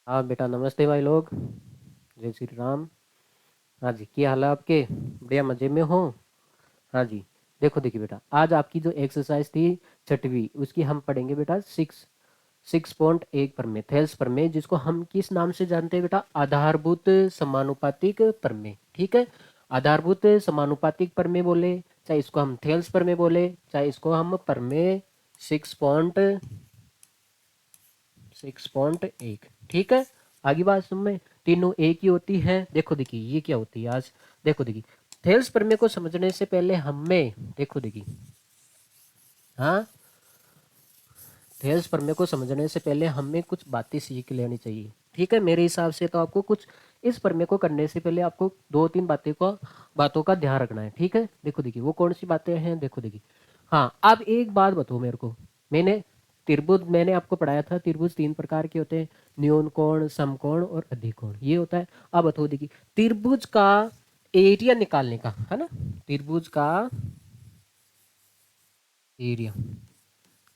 हाँ बेटा, नमस्ते भाई लोग। जय श्री राम। हाँ जी, क्या हाल है आपके? बढ़िया, मज़े में हो? हाँ जी। देखो देखिए बेटा, आज आपकी जो एक्सरसाइज थी छठवीं, उसकी हम पढ़ेंगे बेटा 6.1 प्रमेय, थेल्स प्रमेय, जिसको हम किस नाम से जानते हैं बेटा? आधारभूत समानुपातिक प्रमेय। ठीक है, आधारभूत समानुपातिक प्रमेय बोले, चाहे इसको हम थेल्स प्रमेय बोले, चाहे इसको हम प्रमेय 6.1। ठीक है, आगे बात सुन में, तीनों एक ही होती है। देखो देखिए ये क्या होती है आज। देखो देखिए, थेल्स प्रमेय को समझने से पहले हमें, देखो देखिए, हाँ, थेल्स प्रमेय को समझने से पहले हमें कुछ बातें सीख लेनी चाहिए। ठीक है, मेरे हिसाब से तो आपको कुछ इस प्रमेय को करने से पहले आपको दो तीन बातों का ध्यान रखना है। ठीक है, देखो देखिए वो कौन सी बातें हैं, देखो देखिए। हाँ, अब एक बात बताओ मेरे को। मैंने आपको पढ़ाया था, त्रिभुज तीन प्रकार के होते हैं: न्यून कोण, समकोण और अधिकोण, ये होता है। अब बताओ देखिए, त्रिभुज का एरिया निकालने का है ना, त्रिभुज का एरिया,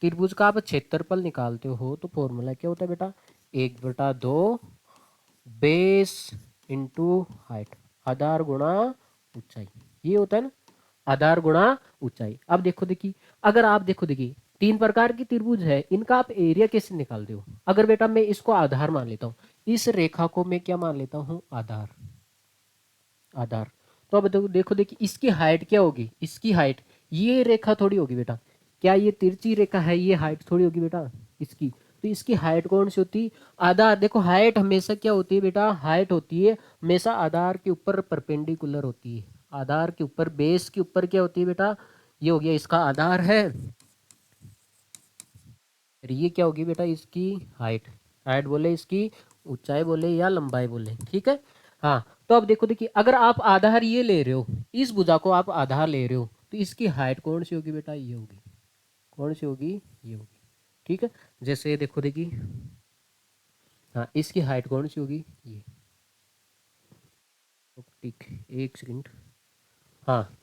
त्रिभुज का आप क्षेत्रफल निकालते हो तो फॉर्मूला क्या होता है बेटा? 1/2 बेस इंटू हाइट, आधार गुणा ऊंचाई, ये होता है ना, आधार गुणा ऊंचाई। अब देखो देखिए, अगर आप देखो देखिए, तीन प्रकार की त्रिभुज है, इनका आप एरिया कैसे निकालते हो? अगर बेटा मैं इसको आधार मान लेता हूँ, इस रेखा को मैं क्या मान लेता हूँ? आधार। आधार। तो अब देखो देखो देखिए, इसकी हाइट क्या होगी? इसकी हाइट, ये रेखा थोड़ी होगी बेटा, क्या ये तिरछी रेखा है? ये हाइट थोड़ी होगी बेटा इसकी। तो इसकी हाइट कौन सी होती? आधार। देखो हाइट हमेशा क्या होती है बेटा? हाइट होती है हमेशा आधार के ऊपर परपेंडिकुलर होती है। आधार के ऊपर, बेस के ऊपर क्या होती है बेटा? ये हो गया इसका आधार है, और ये क्या होगी बेटा? इसकी हाइट। हाइट बोले, इसकी ऊंचाई बोले, या लंबाई बोले। ठीक है, हाँ। तो अब देखो देखिए, अगर आप आधार ये ले रहे हो, इस भुजा को आप आधार ले रहे हो, तो इसकी हाइट कौन सी होगी बेटा? ये होगी। कौन सी होगी? ये होगी। ठीक है, जैसे देखो देखिए, हाँ, इसकी हाइट कौन सी होगी? ये। ठीक, एक सेकंड। हाँ,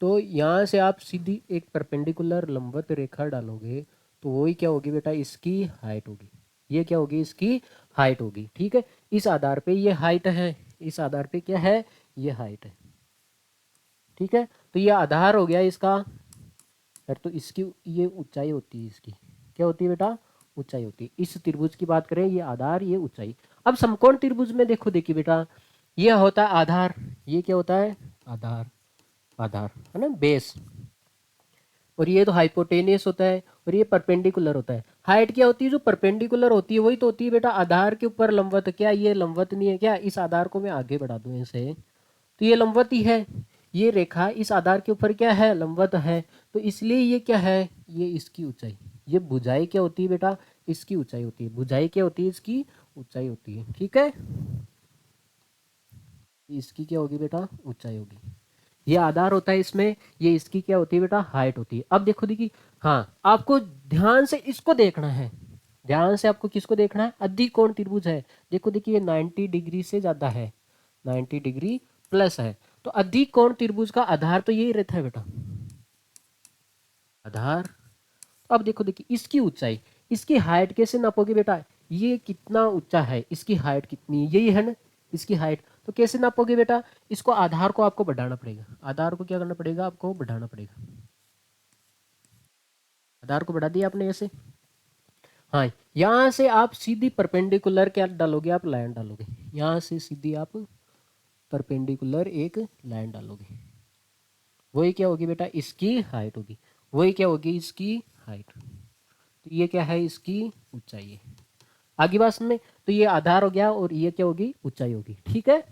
तो यहाँ से आप सीधी एक परपेंडिकुलर लंबवत रेखा डालोगे, तो वही क्या होगी बेटा? इसकी हाइट होगी। ये क्या होगी? इसकी हाइट होगी। ठीक है, इस आधार पे ये हाइट है, इस आधार पे क्या है? ये हाइट है। ठीक है, तो ये आधार हो गया इसका, फिर तो इसकी ये ऊंचाई होती है। इसकी क्या होती है बेटा? ऊंचाई होती है। इस त्रिभुज की बात करें, ये आधार, ये ऊंचाई। अब समकोण त्रिभुज में देखो देखिए बेटा, ये होता है आधार, ये क्या होता है? आधार। आधार है ना, बेस। और ये तो हाइपोटेनियस होता है, और ये परपेंडिकुलर होता है। हाइट क्या होती है? जो परपेंडिकुलर होती है वही तो होती है बेटा आधार के ऊपर लंबवत। क्या ये लंबवत नहीं है क्या? इस आधार को मैं आगे बढ़ा दूं ऐसे, तो ये लंबवत ही है। ये रेखा इस आधार के ऊपर क्या है? लंबवत है। तो इसलिए ये क्या है? ये इसकी ऊंचाई। ये भुजाई क्या होती है बेटा? इसकी ऊंचाई होती है। भुजाई क्या होती है? इसकी ऊंचाई होती है। ठीक है, इसकी क्या होगी बेटा? ऊंचाई होगी। ये आधार होता है इसमें, ये इसकी क्या होती है बेटा? हाइट होती है। अब देखो देखिए, हाँ, आपको ध्यान से इसको देखना है। ध्यान से आपको किसको देखना है? अधिकोण त्रिभुज है। देखो देखिए, ये 90 डिग्री से ज्यादा है, 90 डिग्री प्लस है। तो अधिकोण त्रिभुज का आधार तो यही रहता है बेटा, आधार। अब देखो देखिए, इसकी ऊंचाई, इसकी हाइट कैसे नापोगे बेटा? ये कितना ऊंचा है, इसकी हाइट कितनी है, यही है ना इसकी हाइट। तो कैसे नापोगे बेटा? इसको, आधार को आपको बढ़ाना पड़ेगा। आधार को क्या करना पड़ेगा? आपको बढ़ाना पड़ेगा। आधार को बढ़ा दिया आपने ऐसे। हाँ, यहाँ से आप सीधी परपेंडिकुलर क्या डालोगे? आप लाइन डालोगे। यहाँ से सीधी आप परपेंडिकुलर एक लाइन डालोगे। वही क्या होगी बेटा? इसकी हाइट होगी। वही क्या होगी? इसकी हाइट। तो ये क्या है? इसकी ऊंचाई है। आगे बात में, तो ये आधार हो गया, और ये क्या होगी? ऊंचाई होगी। ठीक है,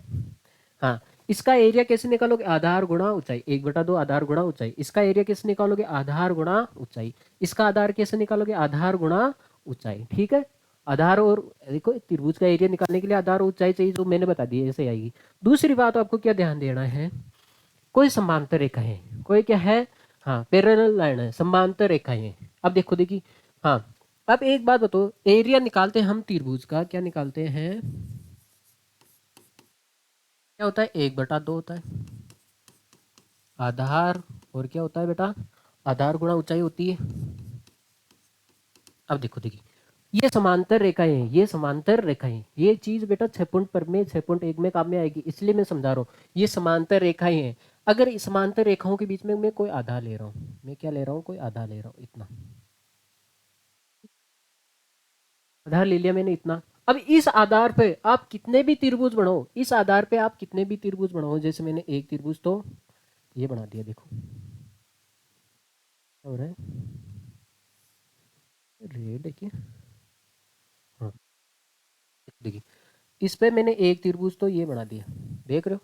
हाँ। इसका एरिया कैसे निकालोगे? आधार गुणा ऊंचाई, 1/2 आधार गुणा ऊंचाई। इसका एरिया कैसे निकालोगे? आधार गुणा ऊंचाई। इसका आधार कैसे निकालोगे? आधार गुणा ऊंचाई। ठीक है, आधार, और देखो त्रिभुज का एरिया निकालने के लिए आधार और ऊंचाई चाहिए, जो मैंने बता दी, ऐसे आएगी। दूसरी बात आपको क्या ध्यान देना है, कोई समांतर रेखा है, कोई क्या है? हाँ, पैरेलल लाइन है, समांतर रेखाएं हैं। अब देखो देखिए, हाँ, अब एक बात बताओ, एरिया निकालते हैं हम त्रिभुज का, क्या निकालते हैं? क्या होता है? 1/2 होता है आधार, और क्या होता है बेटा? आधार गुणा ऊंचाई होती है। अब देखो देखिए, ये समांतर रेखाएं हैं, ये समांतर रेखाएं, ये चीज बेटा 6.1 में काम में आएगी, इसलिए मैं समझा रहा हूँ। ये समांतर रेखाएं हैं। अगर इस समांतर रेखाओं के बीच में मैं कोई आधार ले रहा हूँ, मैं क्या ले रहा हूँ, कोई आधार ले रहा हूँ, इतना आधार ले लिया मैंने, इतना। अब इस आधार पे आप कितने भी त्रिभुज बनाओ, इस आधार पे आप कितने भी त्रिभुज बनाओ, जैसे मैंने एक त्रिभुज तो ये बना दिया, देखो क्या हो रहा है, रेड है क्या, हाँ देखिए, इस पे मैंने एक त्रिभुज तो ये बना दिया, देख रहे हो,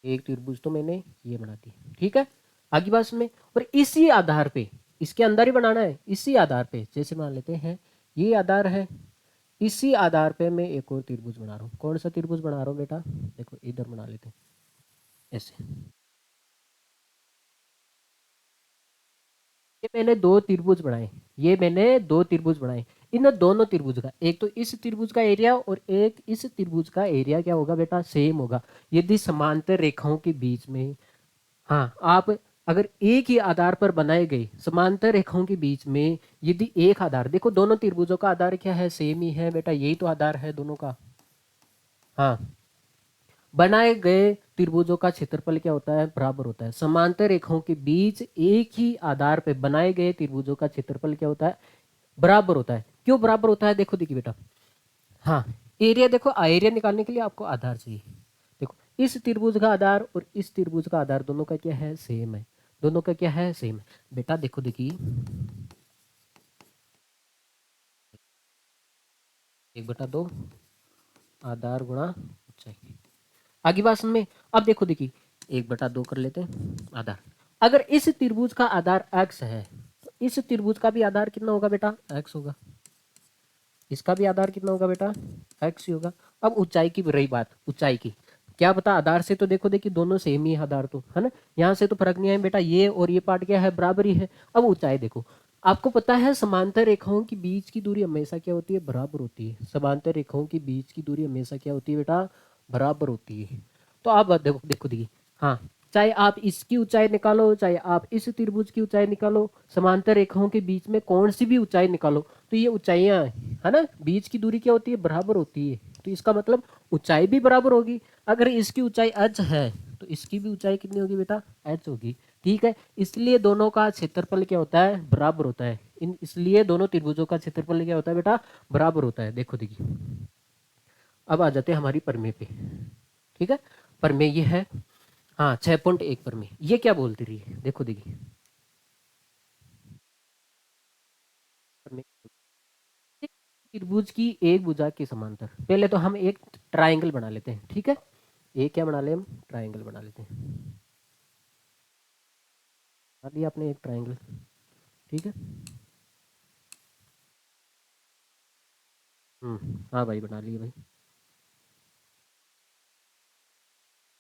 एक त्रिभुज तो मैंने ये बना दिया, ठीक है। आगे बात में, और इसी आधार पे, इसके अंदर ही बनाना है, इसी आधार पे जैसे मान लेते हैं ये आधार है, इसी आधार पे मैं एक और त्रिभुज बना रहा हूँ। कौन सा त्रिभुज बना रहा हूँ बेटा, देखो इधर बना लेते हैं ऐसे। ये मैंने दो त्रिभुज बनाए, ये मैंने दो त्रिभुज बनाए। इन दोनों त्रिभुज का, एक तो इस त्रिभुज का एरिया और एक इस त्रिभुज का एरिया क्या होगा बेटा, सेम होगा। यदि समांतर रेखाओं के बीच में, हाँ आप अगर एक ही आधार पर बनाए गए समांतर रेखाओं के बीच में, यदि एक आधार, देखो दोनों त्रिभुजों का आधार क्या है, सेम ही है बेटा, यही तो आधार है दोनों का। हाँ, बनाए गए त्रिभुजों का क्षेत्रफल क्या होता है, बराबर होता है। समांतर रेखाओं के बीच एक ही आधार पर बनाए गए त्रिभुजों का क्षेत्रफल क्या होता है, बराबर होता है। क्यों बराबर होता है, देखो देखिए बेटा, हाँ एरिया, देखो एरिया निकालने के लिए आपको आधार चाहिए। देखो इस त्रिभुज का आधार और इस त्रिभुज का आधार दोनों का क्या है, सेम है, दोनों का क्या है, सेम है। बेटा देखो देखिए, 1/2 आधार गुणा ऊंचाई, आगे बात समझ में। अब देखो देखिए, 1/2 कर लेते हैं आधार। अगर इस त्रिभुज का आधार x है, तो इस त्रिभुज का भी आधार कितना होगा बेटा, x होगा। इसका भी आधार कितना होगा बेटा, x ही होगा। अब ऊंचाई की रही बात, ऊंचाई की क्या पता, आधार से तो देखो देखिए दोनों सेम ही है आधार, तो है ना, यहाँ से तो फर्क नहीं है बेटा, ये और ये पार्ट क्या है, बराबर ही है। अब ऊंचाई देखो, आपको पता है समांतर रेखाओं के बीच की दूरी हमेशा क्या होती है, बराबर होती है। समांतर रेखाओं के बीच की दूरी हमेशा क्या होती है बेटा, बराबर होती है। तो आप देखो देखो देखिए, हाँ चाहे आप इसकी ऊंचाई निकालो, चाहे आप इस त्रिभुज की ऊंचाई निकालो, समांतर रेखाओं के बीच में कौन सी भी ऊंचाई निकालो, तो ये ऊंचाइयां है ना, बीच की दूरी क्या होती है, बराबर होती है। तो इसका मतलब ऊंचाई भी बराबर होगी। अगर इसकी ऊंचाई h है तो इसकी भी ऊंचाई कितनी होगी बेटा, h होगी, ठीक है। इसलिए दोनों का क्षेत्रफल क्या होता है, बराबर होता है। इन इसलिए दोनों त्रिभुजों का क्षेत्रफल क्या होता है बेटा, बराबर होता है। देखो देखिए, अब आ जाते हैं हमारी प्रमेय पे, ठीक है। प्रमेय ये है, हाँ 6.1 प्रमेय, ये क्या बोलती रही है, देखो देखिए, प्रमेय त्रिभुज की एक भुजा के समांतर, पहले तो हम एक ट्रायंगल बना लेते हैं, ठीक है। एक क्या बना ले, हम ट्रायंगल बना लेते हैं। बना लिया आपने एक ट्रायंगल, ठीक है। हाँ भाई बना लिए भाई।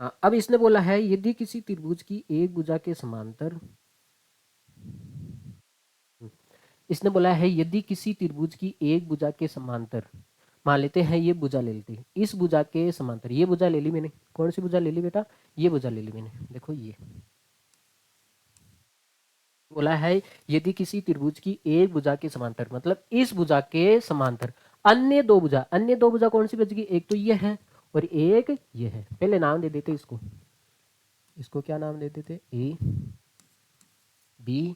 हाँ अब इसने बोला है यदि किसी त्रिभुज की एक भुजा के समांतर, हम्म, इसने बोला है यदि किसी त्रिभुज की एक भुजा के समांतर, मान लेते हैं ये भुजा ले लेते हैं, इस भुजा के समांतर ये भुजा ले ली मैंने, कौन सी भुजा ले ली बेटा, ये भुजा ले ली मैंने, देखो ये बोला है यदि किसी त्रिभुज की एक भुजा के समांतर, मतलब इस भुजा के समांतर अन्य दो भुजा, अन्य दो भुजा कौन सी बचेगी, एक तो ये है और एक ये है। पहले नाम दे देते इसको, इसको क्या नाम दे देते, ए बी,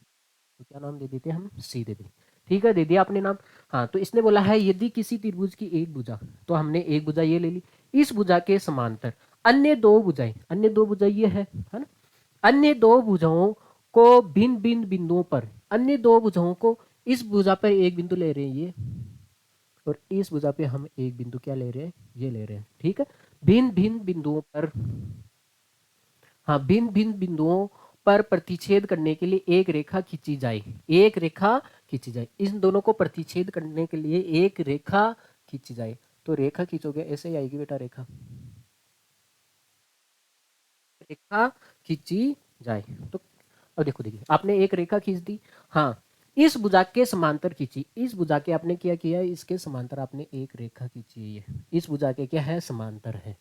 तो क्या नाम दे देते हम, सी दे देते, ठीक है, दे दिया आपने नाम। हाँ तो इसने बोला है यदि किसी त्रिभुज की एक भुजा, तो हमने एक भुजा ये ले ली, इस भुजा के समांतर अन्य दो भुजाएं, अन्य दो भुजा ये है ना, अन्य दो भुजाओं को भिन्न भिन्न बिंदुओं पर, अन्य दो भुजाओं को, इस भुजा पर एक बिंदु ले रहे हैं ये, और इस भुजा पे हम एक बिंदु क्या ले रहे हैं, ये ले रहे हैं, ठीक है। भिन्न भिन्न बिंदुओं पर, हाँ भिन्न भिन्न बिंदुओं पर प्रतिच्छेद करने के लिए एक रेखा खींची जाए, एक रेखा खींची जाए, इन दोनों को प्रतिच्छेद करने के लिए एक रेखा खींची जाए। तो रेखा खींचोगे ऐसे ही आएगी बेटा, रेखा, रेखा खींची जाए। तो अब देखो देखिए, आपने एक रेखा खींच दी, हाँ इस भुजा के समांतर खींची, इस भुजा के आपने क्या किया, इसके समांतर आपने एक रेखा खींची है, ये इस भुजा के क्या है, समांतर है।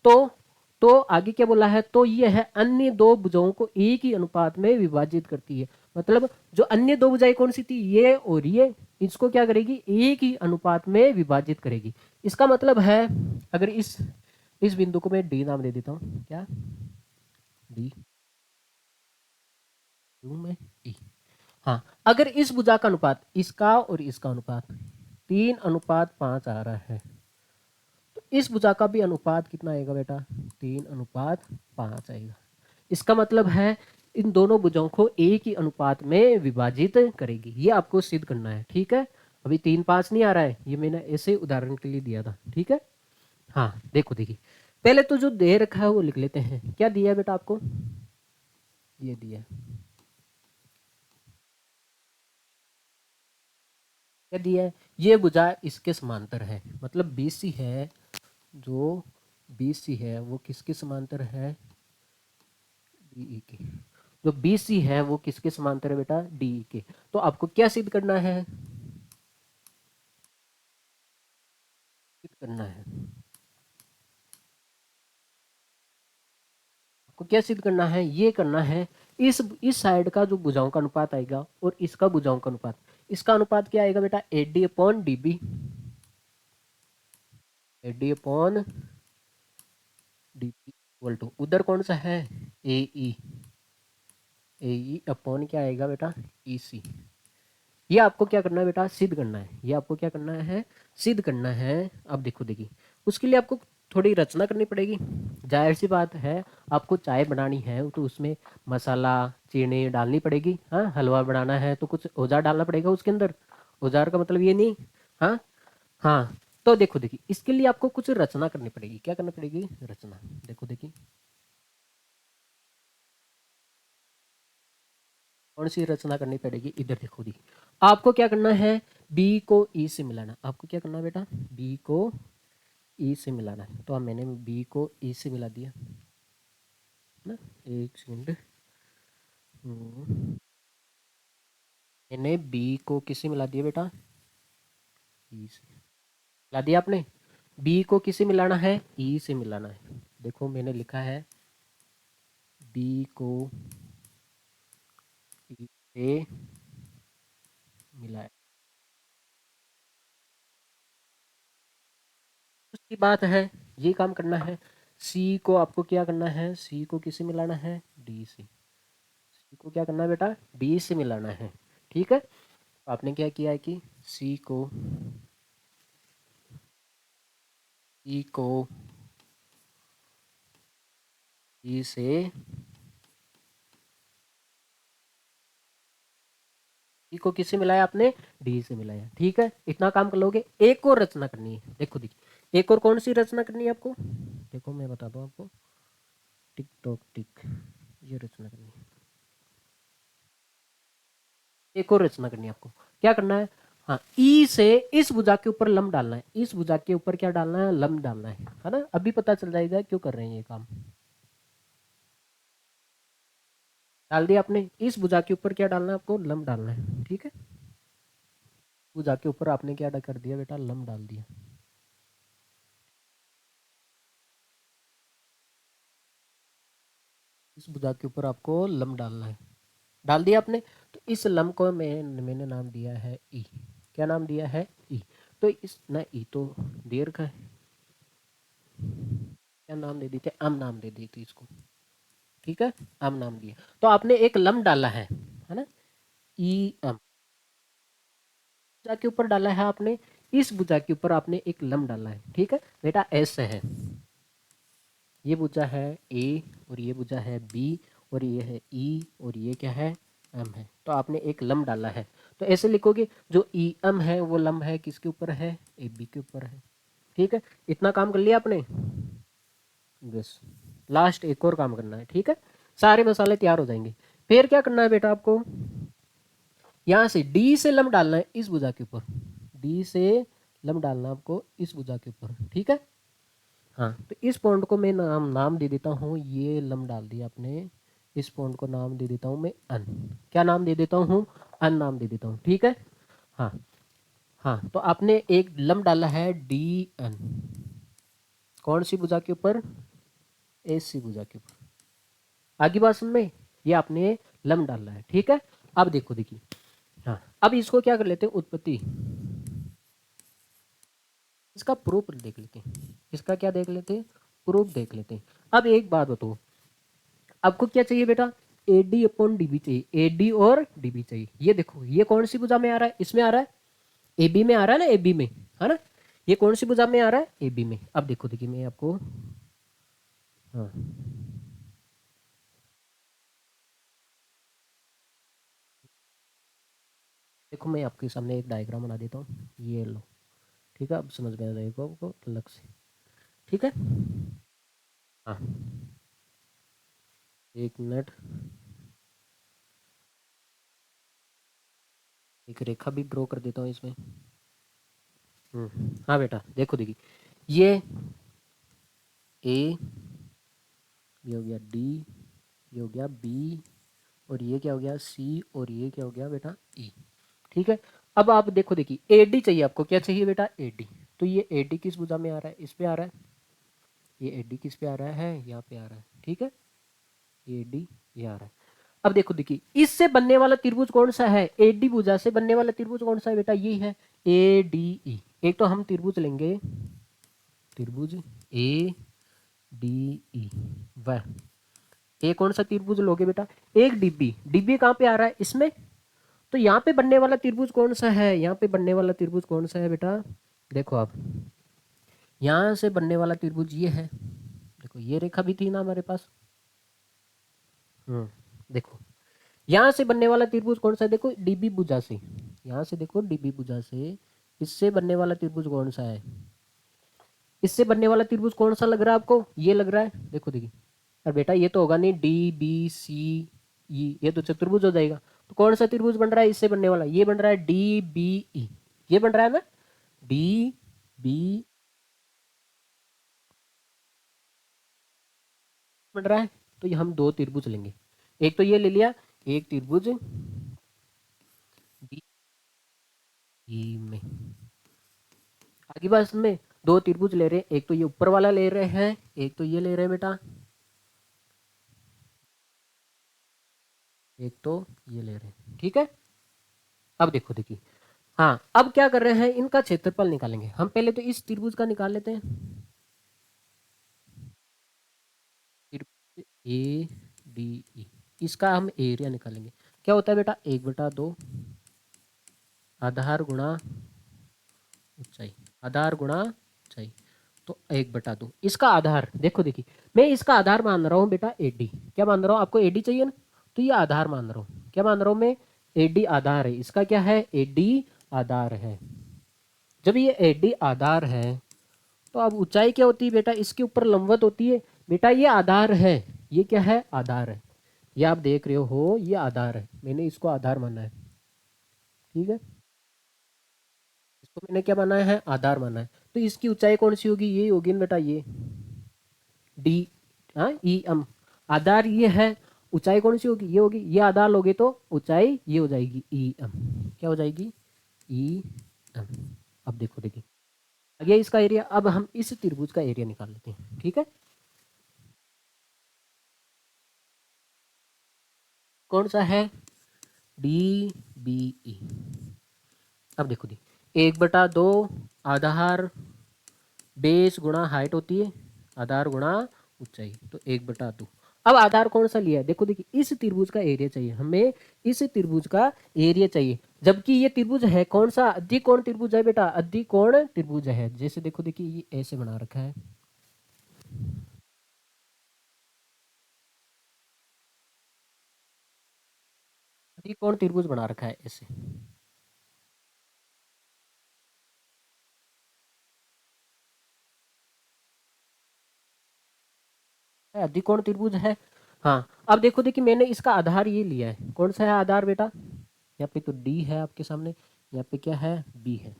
तो तो आगे क्या बोला है, तो ये है अन्य दो भुजाओं को एक ही अनुपात में विभाजित करती है। मतलब जो अन्य दो भुजाएं कौन सी थी, ये और ये, इसको क्या करेगी, एक ही अनुपात में विभाजित करेगी। इसका मतलब है अगर इस बिंदु को मैं डी नाम दे देता हूं, क्या डी में ई। हाँ, अगर इस भुजा का अनुपात, इसका और इसका अनुपात 3:5 आ रहा है, तो इस भुजा का भी अनुपात कितना आएगा बेटा, 3:5 आएगा। इसका मतलब है इन दोनों भुजाओं को एक ही अनुपात में विभाजित करेगी। ये आपको सिद्ध करना है, ठीक है। अभी 3:5 नहीं आ रहा है, ये मैंने ऐसे उदाहरण के लिए दिया था, ठीक है। हाँ देखो, देखिए पहले तो जो दे रखा है वो लिख लेते हैं। क्या दिया है बेटा आपको, ये दिया है, क्या दिया है, ये भुजा इसके समांतर है। मतलब BC है, जो BC है वो किसके समांतर है, DE के। जो BC है वो किसके समांतर है बेटा, DE के। तो आपको क्या सिद्ध करना है, सिद्ध करना है, आपको क्या सिद्ध करना है, ये करना है, इस साइड का जो भुजाओं का अनुपात आएगा और इसका भुजाओं का अनुपात, इसका अनुपात क्या आएगा बेटा, AD/DB। AD/DB इक्वल टू, उधर कौन सा है, AE, AE अपॉन क्या आएगा बेटा, EC। ये आपको क्या करना है बेटा, सिद्ध करना है। ये आपको क्या करना है, सिद्ध करना है। अब देखो, देखिए उसके लिए आपको थोड़ी रचना करनी पड़ेगी। जाहिर सी बात है, आपको चाय बनानी है तो उसमें मसाला, चीनी डालनी पड़ेगी। हाँ, हलवा बनाना है तो कुछ औजार डालना पड़ेगा उसके अंदर। औजार का मतलब ये नहीं, हाँ हाँ। तो देखो, देखिए इसके लिए आपको कुछ रचना करनी पड़ेगी। क्या करनी पड़ेगी, रचना। देखो, देखिए कौन सी रचना करनी पड़ेगी, इधर देखो दी। आपको क्या करना है, बी को ई से मिलाना। आपको क्या करना है बेटा, बी को ई से मिलाना है। तो अब मैंने बी को ई से मिला दिया ना, एक सेकंड। मैंने बी को किससे मिला दिया बेटा, ई से मिला दिया आपने। बी को किससे मिलाना है, ई से मिलाना है। देखो मैंने लिखा है बी को ई से मिलाया। उसकी बात है, ये काम करना है। सी को आपको क्या करना है, सी को किससे मिलाना है, डी से। सी को क्या करना है बेटा, डी से मिलाना है, ठीक है। तो आपने क्या किया है कि सी को, सी को डी से, सी को किससे मिलाया आपने, डी से मिलाया, ठीक है। इतना काम कर लोगे। एक और रचना करनी है। देखो देखिए, एक और कौन सी रचना करनी है आपको, देखो मैं बता दूं आपको, टिक टॉक टिक, ये रचना करनी है। एक और रचना करनी है आपको। क्या करना है, हाँ, ई से इस भुजा के ऊपर लंब डालना है। इस भुजा के ऊपर क्या डालना है, लंब डालना है ना। अभी पता चल जाएगा क्यों कर रहे हैं ये काम। डाल दिया आपने। इस भुजा के ऊपर क्या डालना है आपको, लंब डालना है, ठीक है। भुजा के ऊपर आपने क्या कर दिया बेटा, लंब डाल दिया। इस भुजा के ऊपर आपको लंब डालना है, डाल दिया आपने। तो इस लंब को मैंने नाम दिया है ई। क्या नाम दिया है, ई। तो इस ना, ई तो दीर्घ है, क्या नाम दे देते, अम नाम दे देते इसको, ठीक है। अम नाम दिया। तो आपने एक लंब डाला है ना, ई अम। भुजा के ऊपर डाला है आपने, इस भुजा के ऊपर आपने एक लंब डाला है, ठीक है बेटा। ऐसे है, ये भुजा है ए और ये भुजा है बी और ये है ई और ये क्या है, एम है। तो आपने एक लंब डाला है। तो ऐसे लिखोगे, जो ई एम है वो लंब है किसके ऊपर है, ए बी के ऊपर है, ठीक है। इतना काम कर लिया आपने, बस लास्ट एक और काम करना है, ठीक है। सारे मसाले तैयार हो जाएंगे। फिर क्या करना है बेटा आपको, यहाँ से डी से लंब डालना है इस भुजा के ऊपर। डी से लंब डालना आपको इस भुजा के ऊपर, ठीक है। हाँ, तो इस पॉइंट को मैं नाम नाम दे देता हूँ, ये लम डाल दिया आपने। इस पॉइंट को नाम दे देता हूँ मैं अन। क्या नाम दे देता हूँ, अन नाम दे देता हूँ, ठीक है। हाँ हाँ, तो आपने एक लम डाला है डी अन, कौन सी भुजा के ऊपर, ऐसी भुजा के ऊपर। आगे बात समझ में, ये आपने लम्ब डालना है, ठीक है। अब देखो देखिए, हाँ अब इसको क्या कर लेते हैं, उत्पत्ति, इसका प्रूफ देख लेते हैं, इसका क्या देख लेते हैं, प्रूफ देख लेते हैं। अब एक बात बताओ, आपको क्या चाहिए बेटा, एडी अपॉन डीबी चाहिए, एडी और डीबी चाहिए। ये देखो ये कौन सी भुजा में आ रहा है, इसमें आ रहा है, एबी में आ रहा है ना, एबी में है ना, ये कौन सी भुजा में आ रहा है, एबी में। अब देखो देखिए मैं आपको, हाँ देखो मैं आपके सामने एक डायग्राम बना देता हूँ, ये लो, ठीक है, अब समझ में आ जाएगा आपको अलग से, ठीक है। हाँ एक मिनट, एक रेखा भी ड्रॉ कर देता हूँ इसमें। हाँ बेटा देखो देखिए, ये ए, ये हो गया डी, ये हो गया बी, और ये क्या हो गया सी, और ये क्या हो गया बेटा ई, ठीक है। अब आप देखो देखिए, एडी चाहिए आपको, क्या चाहिए बेटा, एडी। तो ये एडी किस भुजा में आ रहा है, इस पे आ रहा है, ये एडी किस पे आ रहा है, यहाँ पे आ रहा है, ठीक है, एडी ये आ रहा है। अब देखो देखिए, इससे बनने वाला त्रिभुज कौन सा है, एडी भुजा से बनने वाला त्रिभुज कौन सा है बेटा, ये है ए डी ई। एक तो हम त्रिभुज लेंगे, त्रिभुज ए डी ई, वह ए कौन सा त्रिभुज लोगे बेटा, एक डीबी, डीबी कहाँ पे आ रहा है, इसमें। तो यहाँ पे बनने वाला त्रिभुज कौन सा है, यहाँ पे बनने वाला त्रिभुज कौन सा है बेटा, देखो आप, यहाँ से बनने वाला त्रिभुज ये है, देखो ये रेखा भी थी ना हमारे पास। देखो यहाँ से बनने वाला त्रिभुज कौन सा है, देखो डीबी भुजा से, यहाँ से देखो डीबी भुजा से इससे बनने वाला त्रिभुज कौन सा है, इससे बनने वाला त्रिभुज कौन सा लग रहा है आपको, ये लग रहा है, देखो देखिए। और बेटा ये तो होगा नहीं, डी बी सी ई, ये तो चतुर्भुज हो जाएगा। तो कौन सा त्रिभुज बन रहा है इससे बनने वाला, ये बन रहा है डी बी ई, ये बन रहा है ना, डी बी बन रहा है। तो ये हम दो त्रिभुज लेंगे, एक तो ये ले लिया, एक त्रिभुज डी ई में, आगे बात में, दो त्रिभुज ले रहे हैं, एक तो ये ऊपर वाला ले रहे हैं, एक तो ये ले रहे हैं बेटा, एक तो ये ले रहे हैं, ठीक है। अब देखो देखिए, हाँ अब क्या कर रहे हैं, इनका क्षेत्रफल निकालेंगे हम, पहले तो इस त्रिभुज का निकाल लेते हैं, त्रिभुज ए डी ई, इसका हम एरिया निकालेंगे। क्या होता है बेटा, 1/2 आधार गुणा ऊंचाई, आधार गुणा ऊंचाई, तो 1/2 इसका आधार, देखो देखिए मैं इसका आधार मान रहा हूँ बेटा एडी, क्या मान रहा हूँ, आपको एडी चाहिए ना, तो ये आधार मान रहा हूँ, क्या मान रहा हूँ मैं, एडी आधार है, इसका क्या है, एडी आधार है। जब ये एडी आधार है, तो अब ऊंचाई क्या होती है बेटा, इसके ऊपर लंबवत होती है, बेटा ये आधार है, ये क्या है, आधार है, ये आप देख रहे हो, ये आधार है, मैंने इसको आधार माना है, ठीक है, इसको मैंने क्या माना है, आधार माना है। तो इसकी ऊंचाई कौन सी होगी, ये होगी ना बेटा, ये डी, हाँ ई एम, आधार ये है, ऊंचाई कौन सी होगी, ये होगी, ये आधार लोगे तो ऊंचाई ये हो जाएगी ई एम, क्या हो जाएगी, ई एम। अब देखो देखिए, आ गया इसका एरिया। अब हम इस त्रिभुज का एरिया निकाल लेते हैं, ठीक है, कौन सा है, डी बी ई। अब देखो दी, 1/2 आधार बेस गुणा हाइट होती है, आधार गुणा ऊंचाई, तो 1/2। अब आधार कौन सा लिया है, देखो देखिए इस त्रिभुज का एरिया चाहिए हमें, इस त्रिभुज का एरिया चाहिए, जबकि ये त्रिभुज है कौन सा, अधिकोण त्रिभुज है बेटा, अधिकोण त्रिभुज है। जैसे देखो देखिए ये ऐसे बना रखा है, अधिकोण त्रिभुज बना रखा है ऐसे, अधिकोण त्रिभुज है। हाँ अब देखो देखिए मैंने इसका आधार ये लिया है, कौन सा है आधार बेटा, यहाँ पे तो डी है आपके सामने, यहाँ पे क्या है, बी है।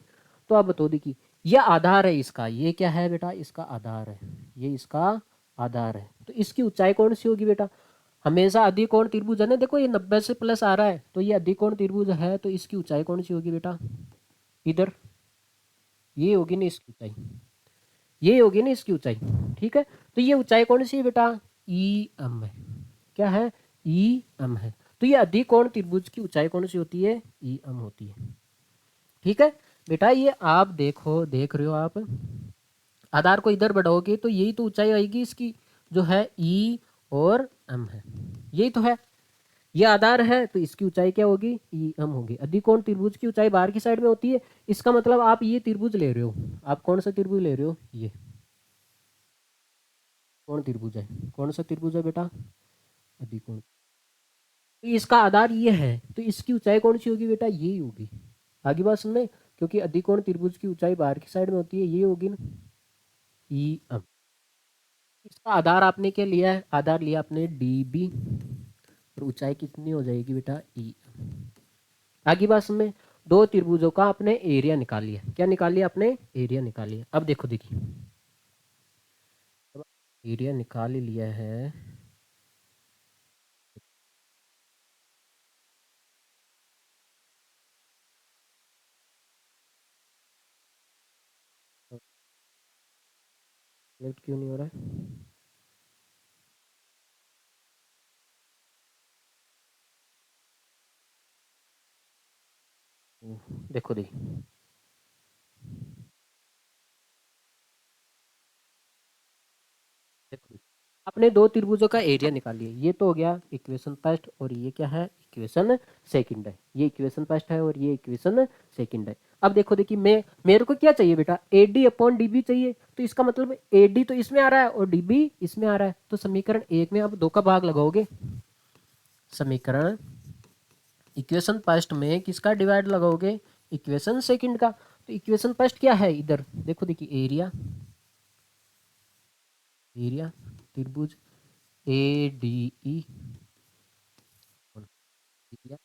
तो आप बताओ देखिए, ये आधार है इसका, ये क्या है बेटा, इसका आधार है, ये इसका आधार है। तो इसकी ऊंचाई कौन सी होगी बेटा, हमेशा अधिकोण त्रिभुज है ना, देखो ये 90 से प्लस आ रहा है, तो ये अधिकोण त्रिभुज है, तो इसकी ऊंचाई कौन सी होगी बेटा, इधर ये होगी ना इसकी ऊंचाई, ये होगी ना इसकी ऊंचाई, ठीक है। तो ये ऊंचाई कौन सी है बेटा, ई एम है। क्या है, ई एम है। तो ये अधिकोण त्रिभुज की ऊंचाई कौन सी होती है, ई एम होती है, ठीक है। बेटा ये आप देखो, देख रहे हो आप, आधार को इधर बढ़ाओगे तो यही तो ऊंचाई आएगी इसकी, जो है ई और एम है, यही तो है। ये आधार है तो इसकी ऊंचाई क्या होगी, ई एम होगी। अधिकोण त्रिभुज की ऊंचाई बाहर की साइड में होती है। इसका मतलब आप ये त्रिभुज ले रहे हो, आप कौन सा त्रिभुज ले रहे हो, ये कौन त्रिभुज है, कौन सा त्रिभुज है बेटा, अधिकोण। तो इसका आधार ये है तो इसकी ऊंचाई कौन सी होगी बेटा, यही होगी। आगे बात सुनने, क्योंकि अधिकोण त्रिभुज की ऊंचाई बाहर की साइड में होती है, ये होगी ना, ई एम। इसका आधार आपने क्या लिया है, आधार लिया आपने डी बी, और ऊंचाई कितनी हो जाएगी बेटा, ई। आगे बात में दो त्रिभुजों का आपने एरिया निकाल लिया, क्या निकाल लिया आपने, एरिया निकाल लिया। अब देखो देखिए, एरिया निकाल ही लिया है, लेट क्यों नहीं हो रहा है। देखो देखिए, देखो आपने दो त्रिभुजों का एरिया निकाल लिया, ये तो हो गया इक्वेशन फर्स्ट, और ये क्या है, इक्वेशन सेकंड है। ये इक्वेशन फर्स्ट है और ये इक्वेशन सेकंड है। अब देखो देखिए, मैं मेरे को क्या चाहिए बेटा, A D upon D B चाहिए। तो इसका मतलब ए डी तो इसमें आ रहा है और डी बी इसमें आ रहा है, तो समीकरण एक में आप दो का भाग लगाओगे। समीकरण इक्वेशन फर्स्ट में किसका डिवाइड लगाओगे, इक्वेशन सेकंड का। तो इक्वेशन फर्स्ट क्या है, इधर देखो देखिए, एरिया, एरिया त्रिभुज ए डी ई, एरिया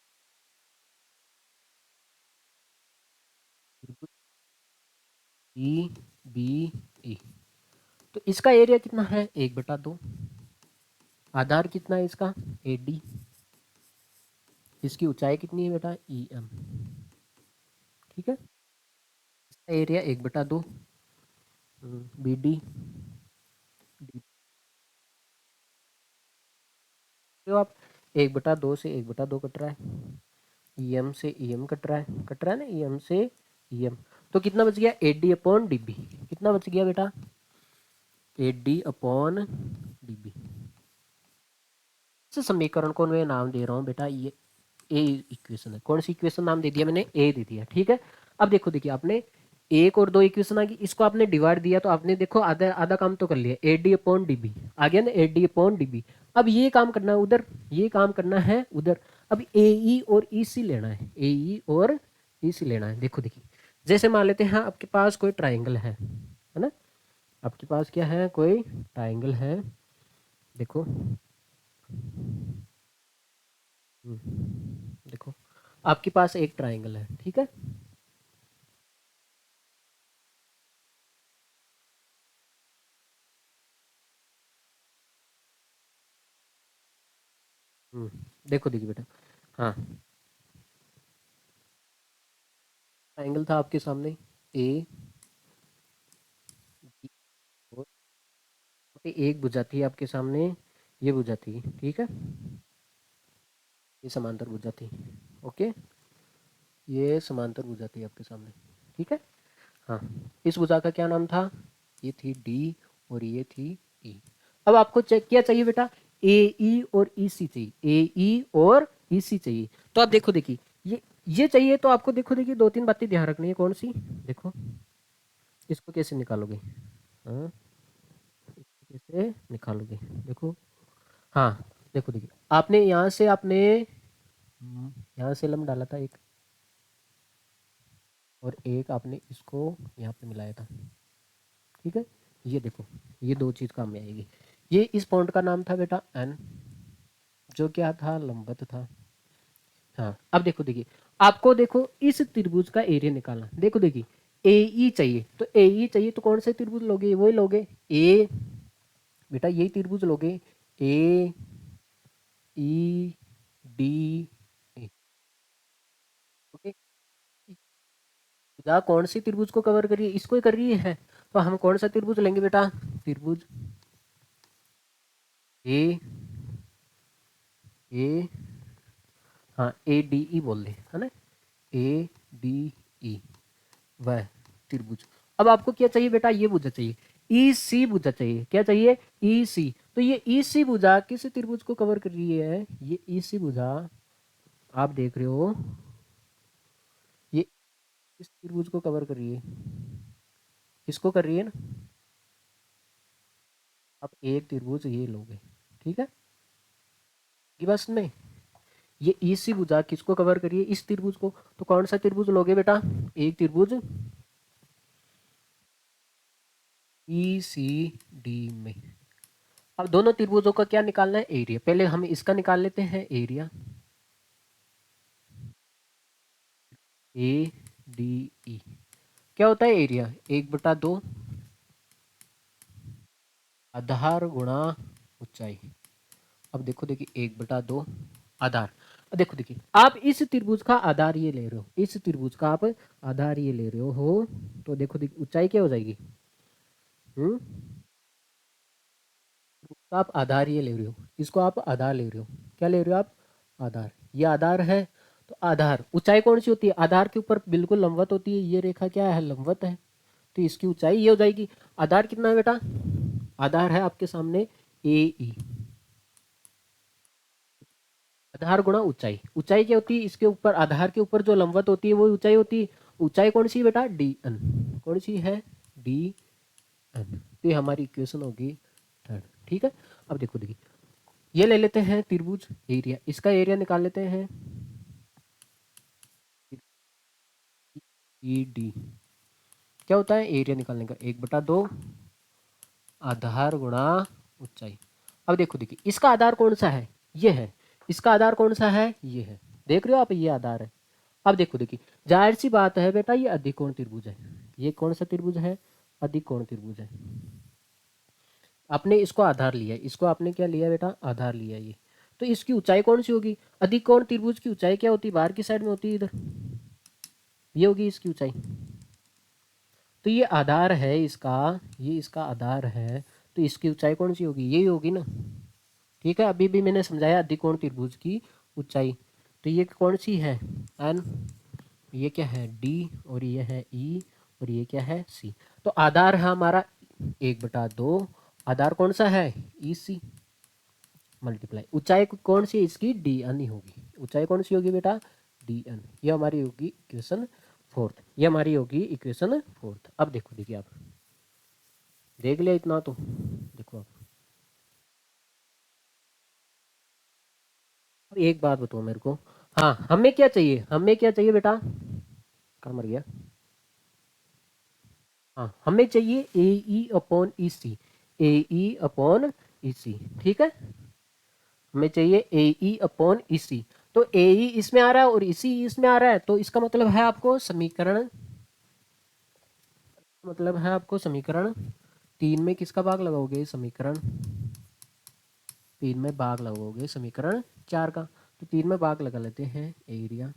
त्रिभुज ई बी ई। तो इसका एरिया कितना है, 1/2। आधार कितना है इसका, ए डी। इसकी ऊंचाई कितनी है बेटा, ई एम, ठीक है। इसका एरिया 1/2, बी डी, तो आप 1/2 से 1/2 कट रहा है, ई एम से ई एम कट रहा है, कट रहा है ना, ई एम से ई एम। तो कितना बच गया, A D upon D B. कितना बच गया बेटा, A D upon D B. इस समीकरण को मैं नाम दे रहा हूँ बेटा, ये ए इक्वेशन है। कौन सी इक्वेशन नाम दे दिया मैंने, ए दे दिया, ठीक है। अब देखो देखिए, आपने एक और दो इक्वेशन आ गई, इसको आपने डिवाइड दिया तो आपने देखो आधा आधा काम तो कर लिया, A D upon D B आ गया ना, A D upon D B. अब ये काम करना है उधर, ये काम करना है उधर। अब ए ई और ई सी लेना है, ए ई और ई सी लेना है। देखो देखिए, जैसे मान लेते हैं आपके पास कोई ट्राइंगल है ना, आपके पास क्या है, कोई ट्राइंगल है। देखो, देखो आपके पास एक ट्राइंगल है, ठीक है। देखो देखिए बेटा, हाँ, ट्राइंगल था आपके सामने, ए बी, और पे एक भुजा थी आपके सामने, ये भुजा थी, ठीक है। ये समांतर भुजा थी, ओके। ये समांतर भुजा थी आपके सामने, ठीक है। हाँ, इस भुजा का क्या नाम था, ये थी डी और ये थी ई। अब आपको चेक क्या चाहिए बेटा, ए ई और ई सी चाहिए, ए ई और ई सी चाहिए। तो आप देखो देखिए, ये चाहिए तो आपको देखो देखिए, दो तीन बातें ध्यान रखनी है। कौन सी, देखो इसको कैसे निकालोगे, हाँ, इसको कैसे निकालोगे, देखो, हाँ, देखो देखिए, आपने यहाँ से आपने यहाँ से लम डाला था एक, और एक आपने इसको यहाँ पे मिलाया था, ठीक है। ये देखो, ये दो चीज काम में आएगी। ये इस पॉइंट का नाम था बेटा एन, जो क्या था, लंबवत था। हाँ, अब देखो देखिए, आपको देखो इस त्रिभुज का एरिया निकालना। देखो देखिए, ए ई चाहिए, तो ए ई चाहिए तो कौन से त्रिभुज लोगे, वही लोगे, ए, बेटा यही त्रिभुज लोगे, ए ई डी ए, ओके। भुजा कौन सी त्रिभुज को कवर कर रही है, इसको ही कर रही है। तो हम कौन सा त्रिभुज लेंगे बेटा? त्रिभुज ए ए हाँ ए डी ई बोल दे, है ना, ए डी ई, वह त्रिभुज। अब आपको क्या चाहिए बेटा? ये भुजा चाहिए, ई सी भुजा चाहिए। क्या चाहिए? ई सी। तो ये ई सी भुजा किस त्रिभुज को कवर कर रही है? ये ई सी भुजा आप देख रहे हो, ये इस त्रिभुज को कवर कर रही है। किसको कर रही है ना? आप एक त्रिभुज ये लोगे, ठीक है, ये बस में ये ई सी भुजा किसको कवर करिए? इस त्रिभुज को। तो कौन सा त्रिभुज लोगे बेटा? एक त्रिभुज ई सी डी में। अब दोनों त्रिभुजों का क्या निकालना है? एरिया। पहले हम इसका निकाल लेते हैं एरिया, ए डी ई। क्या होता है एरिया? 1/2 आधार गुणा ऊंचाई। अब देखो देखिए 1/2 आधार। अब देखो देखिए, आप इस त्रिभुज का आधार ये ले रहे हो, इस त्रिभुज का आप आधार ये ले रहे हो, तो देखो देखिए ऊंचाई क्या हो जाएगी? हम्म, तो आप आधार ये ले रहे हो, इसको आप आधार ले रहे हो। क्या ले रहे हो आप? आधार। ये आधार है, तो आधार ऊंचाई कौन सी होती है? आधार के ऊपर बिल्कुल लंबवत होती है। ये रेखा क्या है? लंबवत है। तो इसकी ऊंचाई ये हो जाएगी। आधार कितना है बेटा? आधार है आपके सामने ए ई। आधार गुणा ऊंचाई। ऊंचाई क्या होती है? इसके ऊपर आधार के ऊपर जो लंबवत होती है वो ऊंचाई होती है। ऊंचाई कौन सी बेटा? D N. कौन सी है? D N. तो ये हमारी इक्वेशन होगी थर्ड, ठीक है। अब देखो देखिए, ये ले लेते हैं त्रिभुज एरिया, इसका एरिया निकाल लेते हैं ई डी। क्या होता है एरिया निकालने का? 1/2 आधार गुणा ऊंचाई। अब देखो देखिए, इसका आधार कौन सा है? ये है। इसका आधार कौन सा है? ये है। देख रहे हो आप, ये आधार है। अब देखो देखिए, जाहिर सी बात है बेटा, ये अधिकोण त्रिभुज है। ये कौन सा त्रिभुज है? अधिकोण त्रिभुज है। आपने इसको आधार लिया, इसको आपने क्या लिया बेटा? आधार लिया ये। तो इसकी ऊंचाई कौन सी होगी? अधिकोण त्रिभुज की ऊंचाई क्या होती है? बाहर की साइड में होती है, इधर। ये होगी इसकी ऊंचाई। तो ये आधार है इसका, ये इसका आधार है, तो इसकी ऊंचाई कौन सी होगी? यही होगी ना, ठीक है। अभी भी मैंने समझाया अधिकोण त्रिभुज की ऊंचाई। तो ये कौन सी है? एन। ये क्या है? डी। और ये है ई। और ये क्या है? सी। तो आधार है हमारा 1/2। आधार कौन सा है? ई सी मल्टीप्लाई ऊंचाई कौन सी इसकी? डी एन ही होगी। ऊंचाई कौन सी होगी बेटा? D N. ये हमारी होगी इक्वेशन फोर्थ। ये हमारी होगी इक्वेशन फोर्थ। अब देखो देखिए, आप देख लिया इतना तो, देखो आप। अब एक बात बताओ मेरे को, हाँ हमें क्या चाहिए? हमें क्या चाहिए बेटा? कहाँ मर गया? हाँ हमें चाहिए ए E upon E C. A E upon E C, ठीक है। हमें चाहिए ए ई अपॉन ई सी। तो ए ई इसमें आ रहा है और इसी इसमें आ रहा है, तो इसका मतलब है आपको समीकरण, मतलब है आपको समीकरण 3 में किसका भाग लगाओगे? समीकरण 3 में भाग लगाओगे समीकरण 4 का। तो 3 में भाग लगा लेते हैं। Area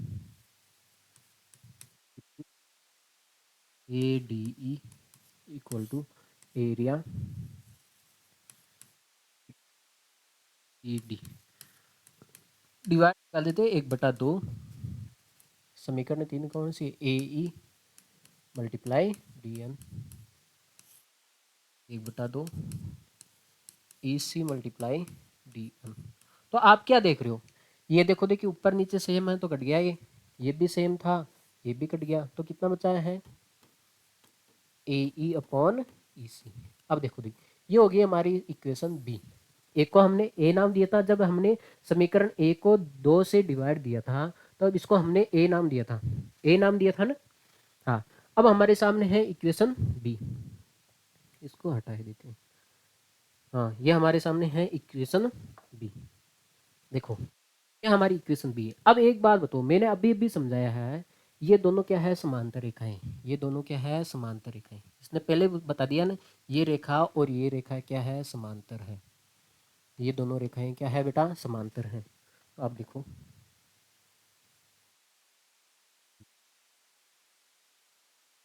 A D E equal to area E D, divide कर देते हैं 1/2। समीकरण 3 कौन सी? A E multiply D N 1/2 E C multiply D N. तो आप क्या देख रहे हो? ये देखो देखिए, ऊपर नीचे सेम है तो कट गया ये भी सेम था, ये भी कट गया, तो कितना बचा है? ए ई अपॉन ई सी। अब देखो देखिए, ये होगी हमारी इक्वेशन बी। एक को हमने ए नाम दिया था जब हमने समीकरण ए को 2 से डिवाइड दिया था, तो अब इसको हमने ए नाम दिया था। ए नाम दिया था ना? हाँ। अब हमारे सामने है इक्वेशन बी, इसको हटा ही देते हैं। हाँ, ये हमारे सामने है इक्वेशन बी। देखो, ये हमारी इक्वेशन बी है। अब एक बात बताओ, मैंने अभी भी समझाया है, ये दोनों क्या है? समांतर रेखाएं। ये दोनों क्या है? समांतर रेखाएं। इसने पहले बता दिया ना, ये रेखा और ये रेखा क्या है? समांतर है। ये दोनों रेखाएं क्या है बेटा? समांतर है। तो आप देखो,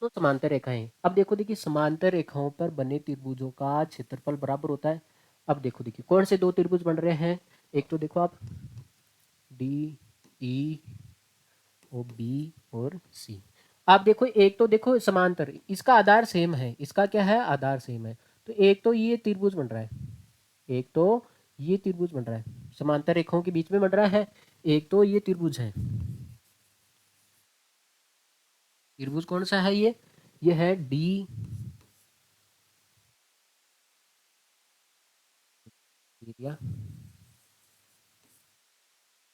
तो समांतर रेखाएं, अब देखो देखिए समांतर रेखाओं पर बने त्रिभुजों का क्षेत्रफल बराबर होता है। अब देखो देखिए कौन से दो त्रिभुज बन रहे हैं, एक तो देखो आप डी ई ओ बी और सी। आप देखो एक तो देखो समांतर, इसका आधार सेम है, इसका क्या है आधार सेम है, तो एक तो ये त्रिभुज बन रहा है, एक तो ये त्रिभुज बन रहा है, समांतर रेखाओं के बीच में बन रहा है, एक तो ये त्रिभुज है। त्रिभुज कौन सा है ये है डी एरिया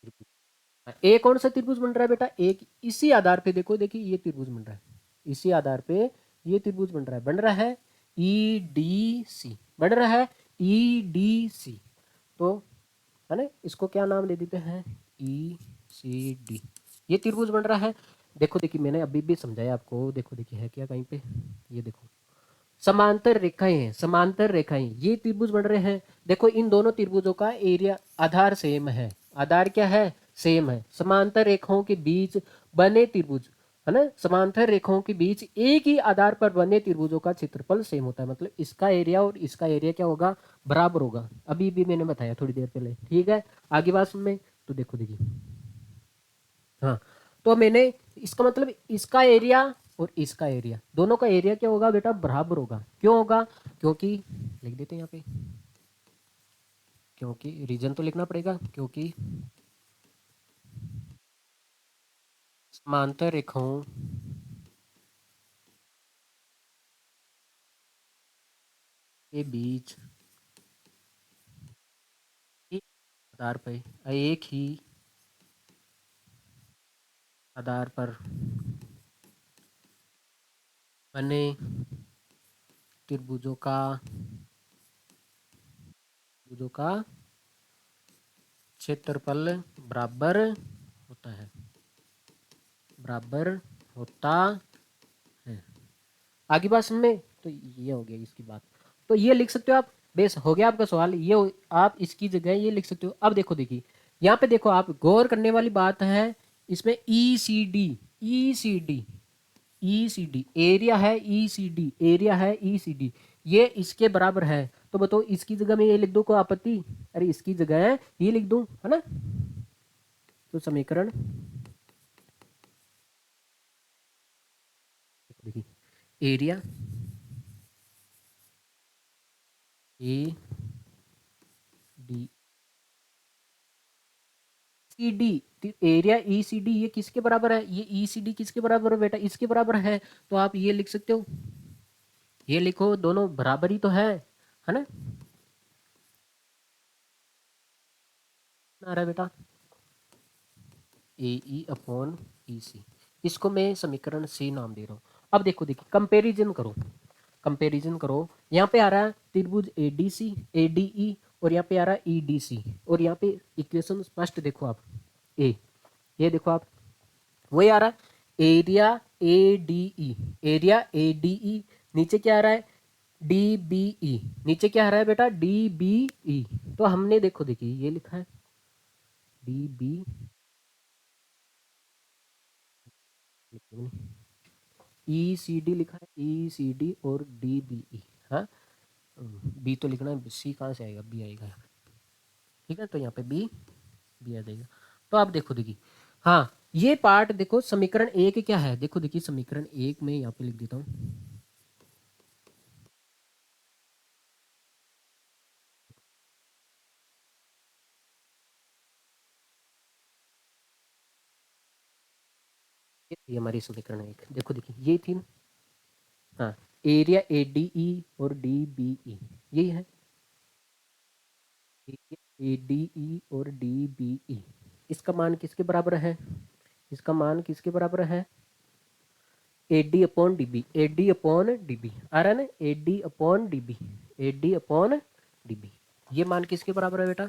त्रिभुज। एक कौन सा त्रिभुज बन रहा है बेटा, एक इसी आधार पे देखो देखिए ये त्रिभुज बन रहा है, इसी आधार पे ये त्रिभुज बन रहा है ई डी सी, बन रहा है ई डी सी। तो है ना, इसको क्या नाम दे देते हैं ई सी डी, ये त्रिभुज बन रहा है। देखो देखिए मैंने अभी भी समझाया आपको, देखो देखिए है क्या कहीं पे, ये देखो समांतर रेखाएं हैं, समांतर रेखाएं ये त्रिभुज बन रहे हैं। देखो इन दोनों त्रिभुजों का एरिया आधार सेम है, आधार क्या है सेम है, समांतर रेखाओं के बीच बने त्रिभुज है ना, समांतर रेखाओं के बीच एक ही आधार पर बने त्रिभुजों का क्षेत्रफल सेम होता है, मतलब इसका एरिया और इसका एरिया क्या होगा बराबर होगा, अभी भी मैंने बताया थोड़ी देर पहले, ठीक है आगे बात सुन में। तो देखो देखिए हाँ, तो मैंने इसका मतलब इसका एरिया और इसका एरिया दोनों का एरिया क्या होगा बेटा बराबर होगा, क्यों होगा, क्योंकि लिख देते हैं यहाँ पे, क्योंकि रीजन तो लिखना पड़ेगा, क्योंकि समांतर रेखाओं के बीच एक आधार पर एक ही आधार पर बने त्रिभुजों का त्रिभुजों का क्षेत्रफल बराबर होता है, बराबर होता है। आगे बात समझ में, तो ये हो गया इसकी बात, तो ये लिख सकते हो आप, बेस हो गया आपका सवाल ये आप इसकी जगह ये लिख सकते हो। अब देखो देखिए यहाँ पे देखो आप गौर करने वाली बात है, इसमें E C D E C D E C D area है, ई सी डी एरिया है, ई सी डी ये इसके बराबर है, तो बताओ इसकी जगह में ये लिख दो, कोई आपत्ति, अरे इसकी जगह ये लिख दूं है ना, तो समीकरण देखिए area A D C D, area E C D ये किसके बराबर है, ये ई सी डी किसके बराबर है बेटा इसके बराबर है, तो आप ये लिख सकते हो, ये लिखो दोनों बराबर ही तो है ना, आ रहा है बेटा ए ई अपॉन ई सी, इसको मैं समीकरण सी नाम दे रहा हूँ। अब देखो देखिए कंपैरिजन करो, कंपैरिजन करो, यहाँ पे आ रहा है त्रिभुज ए डी सी ए डी ई, और यहाँ पे आ रहा है ई डी सी, और यहाँ पे इक्वेशन स्पष्ट देखो आप ए, ये देखो आप वही आ रहा है area A D E, area A D ई, नीचे क्या आ रहा है डी बी ई, नीचे क्या आ रहा है बेटा डी बी ई, तो हमने देखो देखिए ये लिखा है D B E C D लिखा है ई सी डी और डी बी ई, हाँ बी तो लिखना है, सी कहाँ से आएगा बी आएगा, ठीक है तो यहाँ पे बी बी आ जाएगा। तो आप देखो देखिए हाँ ये पार्ट देखो समीकरण एक क्या है, देखो देखिए समीकरण एक में यहाँ पे लिख देता हूँ, ये थी हमारी समीकरण एक, देखो देखिए ये थी ना, हाँ एरिया ए डी ई और डी बी ई यही है, ए डी ई और डी बी ई, इसका मान किसके बराबर है, इसका मान किसके बराबर है A D upon D B, A D upon D B आ रहा है ना, A D upon D B, A D upon D B, ये मान किसके बराबर है बेटा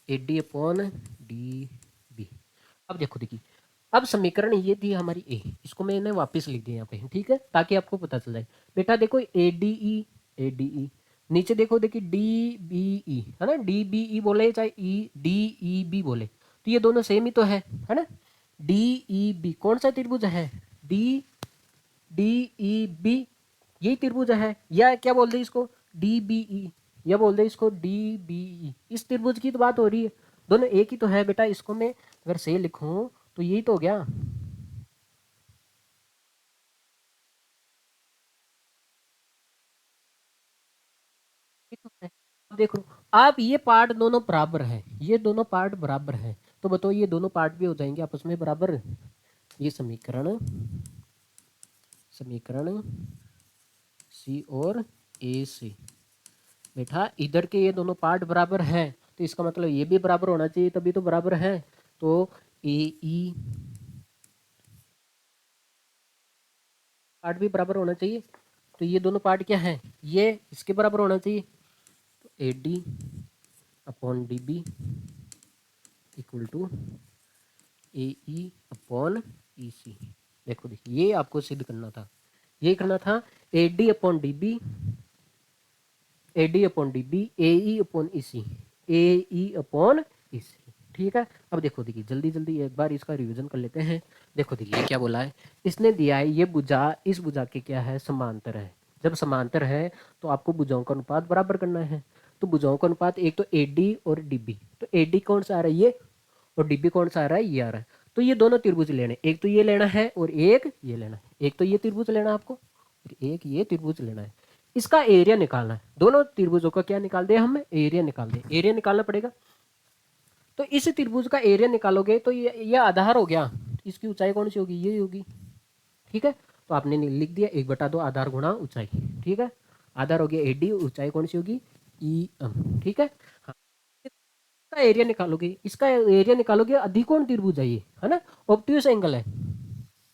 A D upon D B. अब देखो देखिए अब समीकरण ये थी हमारी ए, इसको मैंने वापस लिख दिया यहाँ पे, ठीक है ताकि आपको पता चल जाए, बेटा देखो ए डी ई, नीचे देखो देखिए डी बी ई है ना, डी बी ई बोले चाहे ई डी ई बी बोले, तो ये दोनों सेम ही तो है ना, डी ई बी कौन सा त्रिभुज है डी डी ई बी, यही त्रिभुज है, या क्या बोल दे इसको डी बी ई, या बोल दे इसको डी बी ई, इस त्रिभुज की तो बात हो रही है, दोनों एक ही तो है बेटा। इसको मैं अगर सही लिखूं तो यही तो हो गया। ये तो है। अब देखो, आप ये पार्ट दोनों बराबर है, ये दोनों पार्ट बराबर है, तो बताओ ये दोनों पार्ट भी हो जाएंगे आपस में बराबर। ये समीकरण, समीकरण सी और ए सी, बेटा इधर के ये दोनों पार्ट बराबर हैं, तो इसका मतलब ये भी बराबर होना चाहिए, तभी तो बराबर है। तो ए ई पार्ट भी बराबर होना चाहिए, तो ये दोनों पार्ट क्या है, ये इसके बराबर होना चाहिए। तो A D upon D B equal to A E upon E C. देखो देखिए, ये आपको सिद्ध करना था, ये करना था, A D upon D B, A D upon D B, A E upon E C, A E upon E C. ठीक है, अब देखो देखिए, जल्दी जल्दी एक बार इसका रिवीजन कर लेते हैं। देखो देखिए क्या बोला है, इसने दिया है ये भुजा इस भुजा के क्या है, समांतर है। जब समांतर है तो आपको भुजाओं का अनुपात बराबर करना है। तो भुजाओं का अनुपात एक तो ए डी और डी बी, तो ए डी कौन सा आ रहा है ये, और डी बी कौन सा आ रहा है ये आ रहा है। तो ये दोनों त्रिभुज लेने, एक तो ये लेना है और एक ये लेना है, एक तो ये त्रिभुज लेना है आपको और एक ये त्रिभुज लेना है। इसका एरिया निकालना है, दोनों त्रिभुजों का क्या निकाल दे, हम एरिया निकाल दे, एरिया निकालना पड़ेगा। तो इस त्रिभुज का एरिया निकालोगे तो ये आधार हो गया, इसकी ऊंचाई कौन सी होगी, ये होगी। ठीक है, तो आपने लिख दिया 1/2 आधार गुणा ऊंचाई। ठीक है, आधार हो गया ए डी, ऊंचाई कौन सी होगी ई एम। ठीक है, हाँ, इसका एरिया निकालोगे, इसका एरिया निकालोगे, अधिकोण त्रिभुज है ये, है ना, ऑब्ट्यूस एंगल है,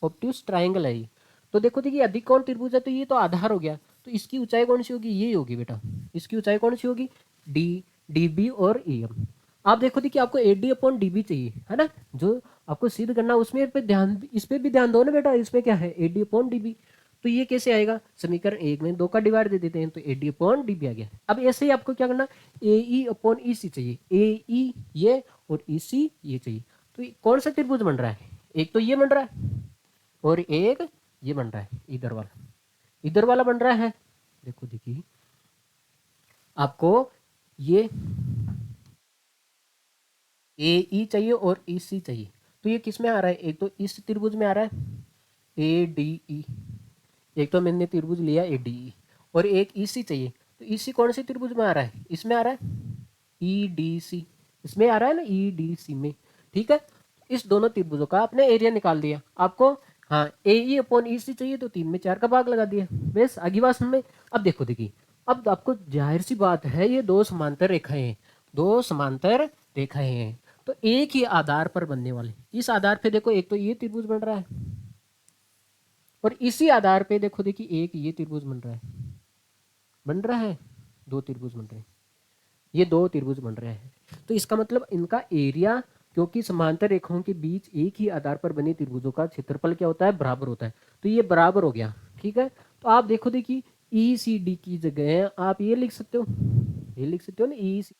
ऑब्ट्यूस ट्राइंगल है ये। तो देखो देखिए, अधिकोण त्रिभुज है तो ये तो आधार हो गया, तो इसकी ऊंचाई कौन सी होगी, ये होगी बेटा, इसकी ऊंचाई कौन सी होगी, डी डी बी और ई एम। आप देखो देखिए, आपको A D upon D B चाहिए, है ना, जो आपको सिद्ध करना उसमें पे ध्यान, इस पे भी ध्यान दो ना बेटा, इसमें क्या है A D upon D B. तो ये कैसे आएगा, समीकरण एक में दो का डिवाइड दे देते हैं, तो A D upon D B आ गया। अब ऐसे ही आपको क्या करना, ए ई अपॉन ई सी चाहिए, ए ई ये और ई सी ये चाहिए। तो कौन सा त्रिभुज बन रहा है, एक तो ये बन रहा है और एक ये बन रहा है, इधर वाला, इधर वाला बन रहा है। देखो देखिए, आपको ये ए ई चाहिए और ई सी चाहिए, तो ये किस में आ रहा है, एक तो इस त्रिभुज में आ रहा है ए डी ई, एक तो मैंने त्रिभुज लिया ए डी ई, और एक ई सी चाहिए, तो ई सी कौन से त्रिभुज में आ रहा है, इसमें आ रहा है ई डी सी, इसमें आ रहा है ना ई डी सी में। ठीक है, इस दोनों त्रिभुजों का आपने एरिया निकाल दिया आपको। हाँ, ए ई अपॉन ई सी चाहिए, तो 3 में 4 का भाग लगा दिया, बस आगे बात समझ में। अब देखो देखिए, अब आपको जाहिर सी बात है, ये दो समांतर रेखाएं हैं, दो समांतर रेखाएं हैं, तो एक ही आधार पर बनने वाले, इस आधार पे देखो एक तो ये त्रिभुज बन रहा है, और इसी आधार पे देखो देखिए एक ये त्रिभुज बन रहा है, बन रहा है, दो त्रिभुज बन रहे हैं, ये दो त्रिभुज बन रहे हैं। तो इसका मतलब इनका एरिया, क्योंकि समांतर रेखाओं के बीच एक ही आधार पर बने त्रिभुजों का क्षेत्रफल क्या होता है, बराबर होता है, तो ये बराबर हो गया। ठीक है, तो आप देखो देखिए, ई सी डी की जगह आप ये लिख सकते हो, ये लिख सकते हो ना, ई सी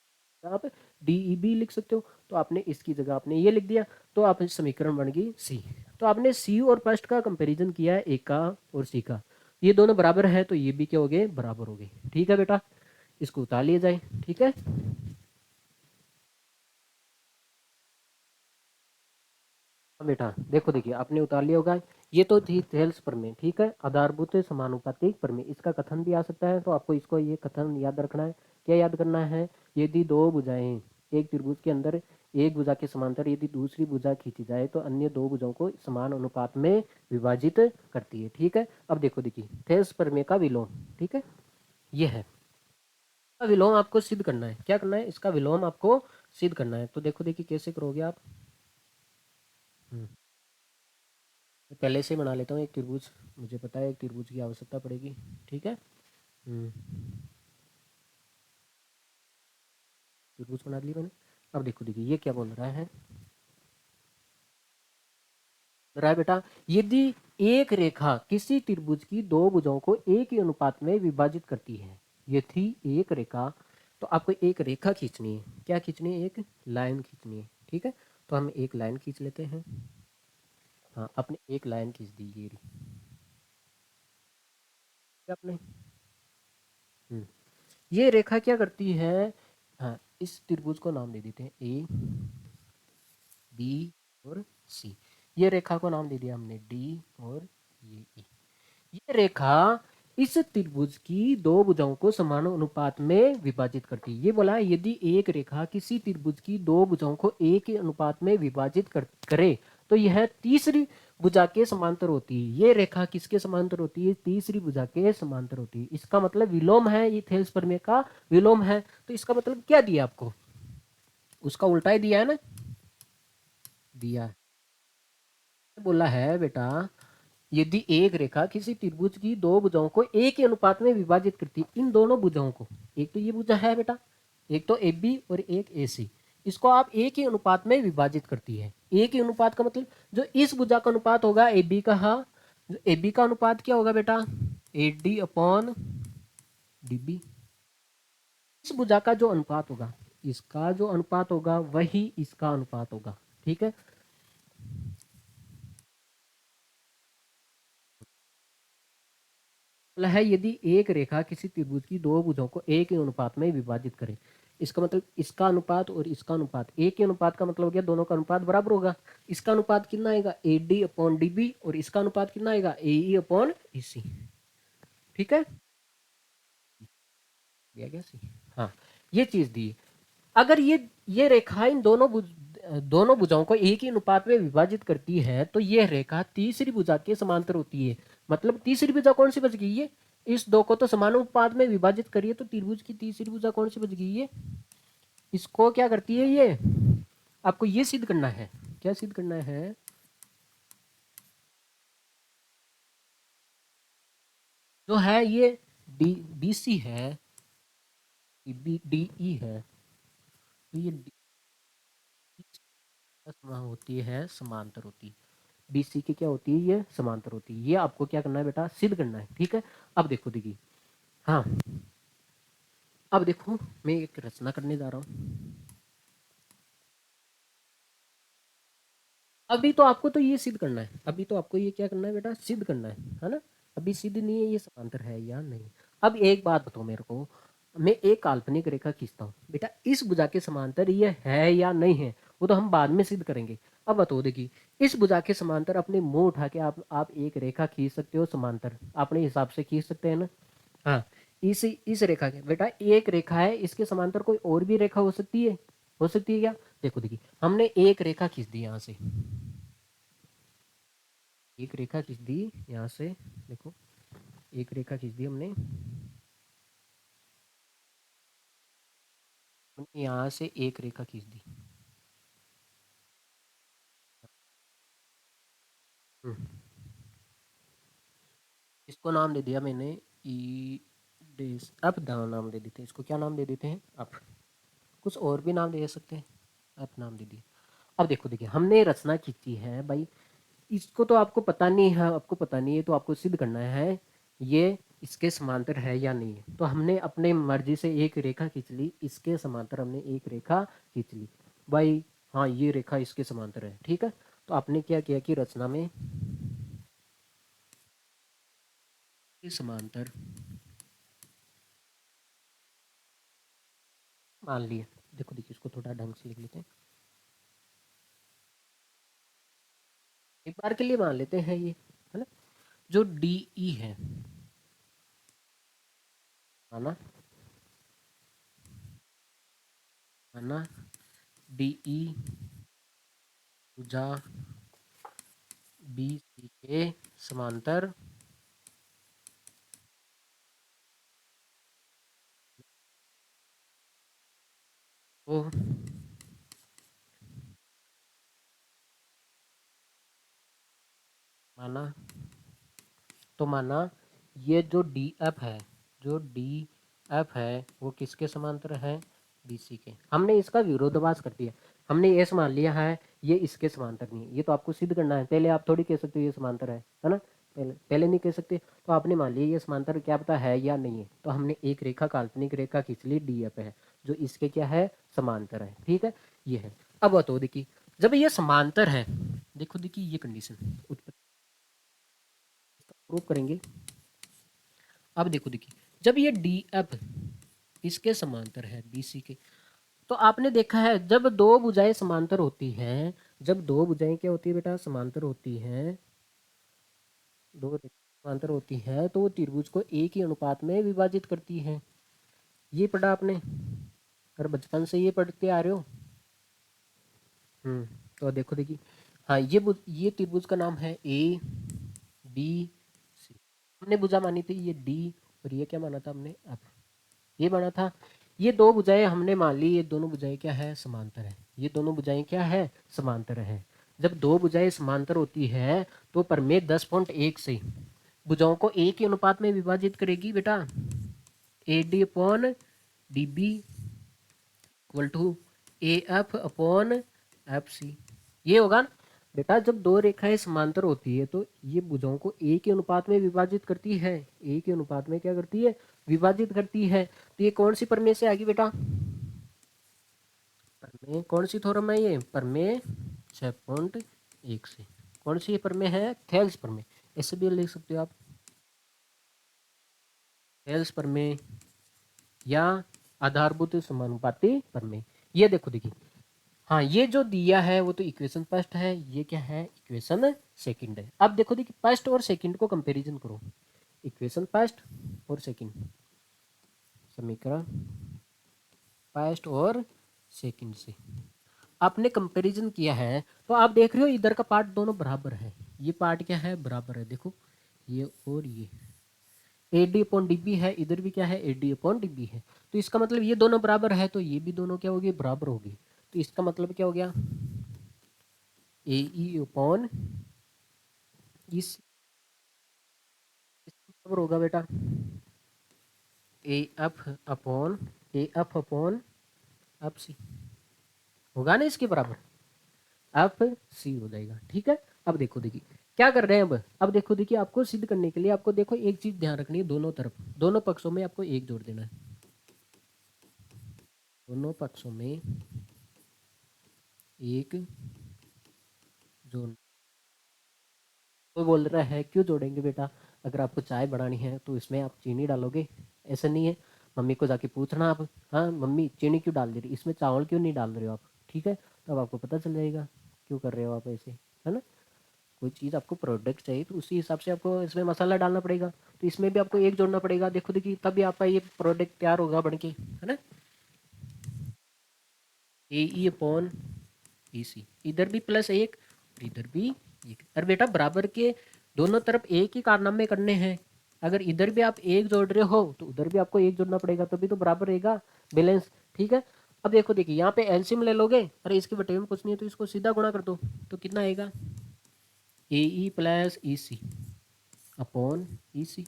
आप डी ई बी लिख सकते हो, तो आपने इसकी जगह आपने ये लिख दिया, तो आप समीकरण बन गई सी। तो आपने सी और फर्स्ट का कंपैरिजन किया है, ए का और सी का, ये दोनों बराबर है, तो ये भी क्या हो गए, बराबर हो गए। ठीक है बेटा, इसको उतार लिया जाए। ठीक है, हाँ बेटा देखो देखिए, आपने उतार लिया होगा, ये तो थी थेल्स प्रमेय। ठीक है, आधारभूत समानुपातिक प्रमेय, इसका कथन भी आ सकता है, तो आपको इसको ये कथन याद रखना है। क्या याद करना है, यदि दो भुजाएं एक त्रिभुज के अंदर एक भुजा के समांतर यदि दूसरी भुजा खींची जाए तो अन्य दो भुजाओं को समान अनुपात में विभाजित करती है। ठीक है, अब देखो देखिए, थेल्स प्रमेय का विलोम, ठीक है, ये है, इसका विलोम आपको सिद्ध करना है, क्या करना है, इसका विलोम आपको सिद्ध करना है। तो देखो देखिए कैसे करोगे आप। हम्म, मैं पहले से बना लेता हूँ एक त्रिभुज, मुझे पता है एक त्रिभुज की आवश्यकता पड़ेगी। ठीक है, हम्म, त्रिभुज बना लिया मैंने। अब देखो देखिए, ये क्या बोल रहा है, बोल रहा है बेटा, यदि एक रेखा किसी त्रिभुज की दो भुजाओं को एक ही अनुपात में विभाजित करती है, ये थी एक रेखा, तो आपको एक रेखा खींचनी है, क्या खींचनी है, एक लाइन खींचनी है। ठीक है, तो हम एक लाइन खींच लेते हैं। हाँ, आपने एक लाइन खींच दी, ये रही। आपने ये रेखा क्या करती है, हाँ इस त्रिभुज को नाम दे देते हैं ए बी और सी। ये रेखा को नाम दे दिया हमने डी और ये ई। ये रेखा इस त्रिभुज की दो भुजाओं को समान अनुपात में विभाजित करती है। ये बोला है यदि एक रेखा किसी त्रिभुज की दो भुजाओं को एक ही अनुपात में विभाजित करे तो यह तीसरी भुजा के समांतर होती है। ये रेखा किसके समांतर होती है, तीसरी भुजा के समांतर होती है। इसका मतलब विलोम है, ये थेल्स प्रमेय का विलोम है। तो इसका मतलब क्या दिया आपको, उसका उल्टा ही दिया है ना, दिया है। बोला है बेटा यदि एक रेखा किसी त्रिभुज की दो भुजाओं को एक ही अनुपात में विभाजित करती है, इन दोनों भुजाओं को, एक तो ये भुजा है बेटा, एक तो ए बी और एक ए सी, इसको आप एक ही अनुपात में विभाजित करती है। एक ही अनुपात का मतलब जो इस भुजा का अनुपात होगा ए बी का, हाँ ए बी का अनुपात क्या होगा बेटा, A D upon D B. इस भुजा का जो अनुपात होगा, इसका जो अनुपात होगा वही इसका अनुपात होगा। ठीक है, है यदि एक रेखा किसी त्रिभुज की दो भुजाओं को एक ही अनुपात में विभाजित करे, इसका मतलब इसका अनुपात और इसका अनुपात, एक ही अनुपात का मतलब हो गया दोनों का अनुपात बराबर होगा। इसका अनुपात कितना आएगा, A D upon D B, और इसका अनुपात कितना आएगा, ए ई अपॉन ई सी। ठीक है, दिया गया सी, हाँ ये चीज दी। अगर ये रेखा इन दोनों भुजाओं को एक ही अनुपात में विभाजित करती है तो यह रेखा तीसरी भुजा के समांतर होती है। मतलब तीसरी भुजा कौन सी बच गई, ये इस दो को तो समान अनुपात में विभाजित करिए, तो त्रिभुज की तीसरी भुजा कौन सी बच गई, ये इसको क्या करती है, ये आपको ये सिद्ध करना है। क्या सिद्ध करना है, जो है ये डी बी सी है, बी डी ई है, तो ये डी होती है समांतर होती है, बीसी की क्या होती है, ये समांतर होती है। ये आपको क्या करना है बेटा, सिद्ध करना है। ठीक है, अब देखो देखिए, हाँ अब देखो मैं एक रचना करने जा रहा हूँ। अभी तो आपको तो ये सिद्ध करना है, अभी तो आपको ये क्या करना है बेटा, सिद्ध करना है ना। अभी सिद्ध नहीं है ये समांतर है या नहीं। अब एक बात बताओ मेरे को, मैं एक काल्पनिक रेखा खींचता हूँ बेटा, इस भुजा के समांतर ये है या नहीं है वो तो हम बाद में सिद्ध करेंगे। अब बताओ देखिए, इस भुजा के समांतर अपने मुंह उठा के आप एक रेखा खींच सकते हो समांतर, अपने हिसाब से खींच सकते हैं ना। हाँ, इस रेखा के बेटा एक रेखा है, इसके समांतर कोई और भी रेखा हो सकती है, हो सकती है क्या। देखो देखिए हमने एक रेखा खींच दी यहाँ से, एक रेखा खींच दी यहाँ से, देखो एक रेखा खींच दी हमने, यहाँ से एक रेखा खींच दी। हम्म, इसको नाम दे दिया मैंने ई डेस अप, नाम दे देते हैं इसको, क्या नाम दे देते हैं अप, कुछ और भी नाम दे सकते हैं, अप नाम दे दिया। अब देखो देखिए हमने रचना खींची है भाई, इसको तो आपको पता नहीं है, आपको पता नहीं है तो आपको सिद्ध करना है ये इसके समांतर है या नहीं है। तो हमने अपने मर्जी से एक रेखा खींच ली, इसके समांतर हमने एक रेखा खींच ली भाई, हाँ ये रेखा इसके समांतर है। ठीक है, तो आपने क्या किया कि रचना में समांतर मान लिया। देखो देखिए इसको थोड़ा ढंग से लिख लेते हैं, एक बार के लिए मान लेते हैं ये, है ना, जो डी ई है ना, है ना, डी ई भुजा बी सी के समांतर को माना, तो माना ये जो डी एफ है, जो डी एफ है वो किसके समांतर है, बी सी के। हमने इसका विरोधाभास कर दिया, हमने ये मान लिया है ये इसके समांतर नहीं है। ये तो आपको सिद्ध करना है, पहले आप थोड़ी कह सकते हो ये समांतर है ना, पहले पहले नहीं कह सकते। तो आपने मान लिया ये समांतर, क्या पता है या नहीं है, तो हमने एक रेखा काल्पनिक रेखा खींच ली डी एफ है जो इसके क्या है, समांतर है। ठीक है, ये है। अब बताओ देखिए जब ये समांतर है, देखो देखिए ये कंडीशन प्रूव करेंगे। अब देखो देखिए, जब ये डी एफ इसके समांतर है बी सी के, तो आपने देखा है जब दो भुजाएं समांतर होती हैं, जब दो भुजाएं क्या होती है बेटा, समांतर होती हैं, दो रेखाएं समांतर होती हैं, तो वो त्रिभुज को एक ही अनुपात में विभाजित करती हैं। ये पढ़ा आपने, और बचपन से ये पढ़ते आ रहे हो। हम्म। तो देखो देखिए, हाँ ये त्रिभुज का नाम है ए बी सी। हमने भुजा मानी थी ये डी, और ये क्या माना था हमने, अब ये माना था। ये दो भुजाएं हमने मान ली, ये दोनों भुजाएं क्या है, समांतर है। ये दोनों भुजाएं क्या है, समांतर है। जब दो भुजाएं समांतर होती है तो प्रमेय 10.1 से भुजाओं को एक ही अनुपात में विभाजित करेगी बेटा। A D upon D B equal to A F upon F C. ये होगा ना बेटा, जब दो रेखाएं समांतर होती है तो ये भुजाओं को एक ही अनुपात में विभाजित करती है, एक ही अनुपात में क्या करती है, विभाजित करती है। तो ये कौन सी प्रमेय से आएगी बेटा, प्रमेय कौन सी थ्योरम है ये, प्रमेय 6.1 से। कौन सी प्रमेय है, थेल्स प्रमेय, ऐसे भी लिख सकते हो आप, थेल्स प्रमेय या आधारभूत समानुपाती प्रमेय। ये देखो देखिए, हाँ ये जो दिया है वो तो इक्वेशन फर्स्ट है, ये क्या है, इक्वेशन सेकंड है। अब देखो देखिए, फर्स्ट और सेकंड को कंपैरिजन करो, इक्वेशन फर्स्ट और सेकंड, समीकरण फर्स्ट और सेकंड से आपने कंपैरिजन किया है, तो आप देख रहे हो इधर का पार्ट दोनों बराबर है, ये पार्ट क्या है, बराबर है। देखो ये और ये A D upon D B है, इधर भी क्या है, A D upon D B है। तो इसका मतलब ये दोनों बराबर है, तो ये भी दोनों क्या होगी, बराबर होगी। तो इसका मतलब क्या हो गया, ए ई अपॉन इस बराबर होगा बेटा A F upon F C, होगा ना इसके बराबर, एफ सी हो जाएगा। ठीक है, अब देखो देखिए क्या कर रहे हैं, अब देखो देखिए, आपको सिद्ध करने के लिए आपको देखो एक चीज ध्यान रखनी है, दोनों तरफ दोनों पक्षों में आपको एक जोड़ देना है, दोनों पक्षों में एक जोड़। कोई बोल रहा है क्यों जोड़ेंगे बेटा, अगर आपको चाय बनानी है तो इसमें आप चीनी डालोगे, ऐसा नहीं है। मम्मी को जाके पूछना आप, हाँ मम्मी चीनी क्यों डाल दे रही, इसमें चावल क्यों नहीं डाल रहे हो आप, ठीक है, तो अब आपको पता चल जाएगा क्यों कर रहे हो आप ऐसे, है ना। कोई चीज़ आपको प्रोडक्ट चाहिए तो उसी हिसाब से आपको इसमें मसाला डालना पड़ेगा, तो इसमें भी आपको एक जोड़ना पड़ेगा। देखो देखिए, तभी आपका ये प्रोडक्ट तैयार होगा बन के, है ना। ए ई अपॉन ई सी, इधर भी प्लस एक और इधर भी एक। अरे बेटा बराबर के दोनों तरफ एक ही कारनामे करने हैं, अगर इधर भी आप एक जोड़ रहे हो तो उधर भी आपको एक जोड़ना पड़ेगा, तभी तो बराबर रहेगा, बैलेंस। ठीक है, अब देखो देखिए यहाँ पे एलसीएम ले लोगे, अरे इसके बटे में कुछ नहीं है तो इसको सीधा गुणा कर दो, तो कितना आएगा, ए ई प्लस ई सी अपॉन ई सी।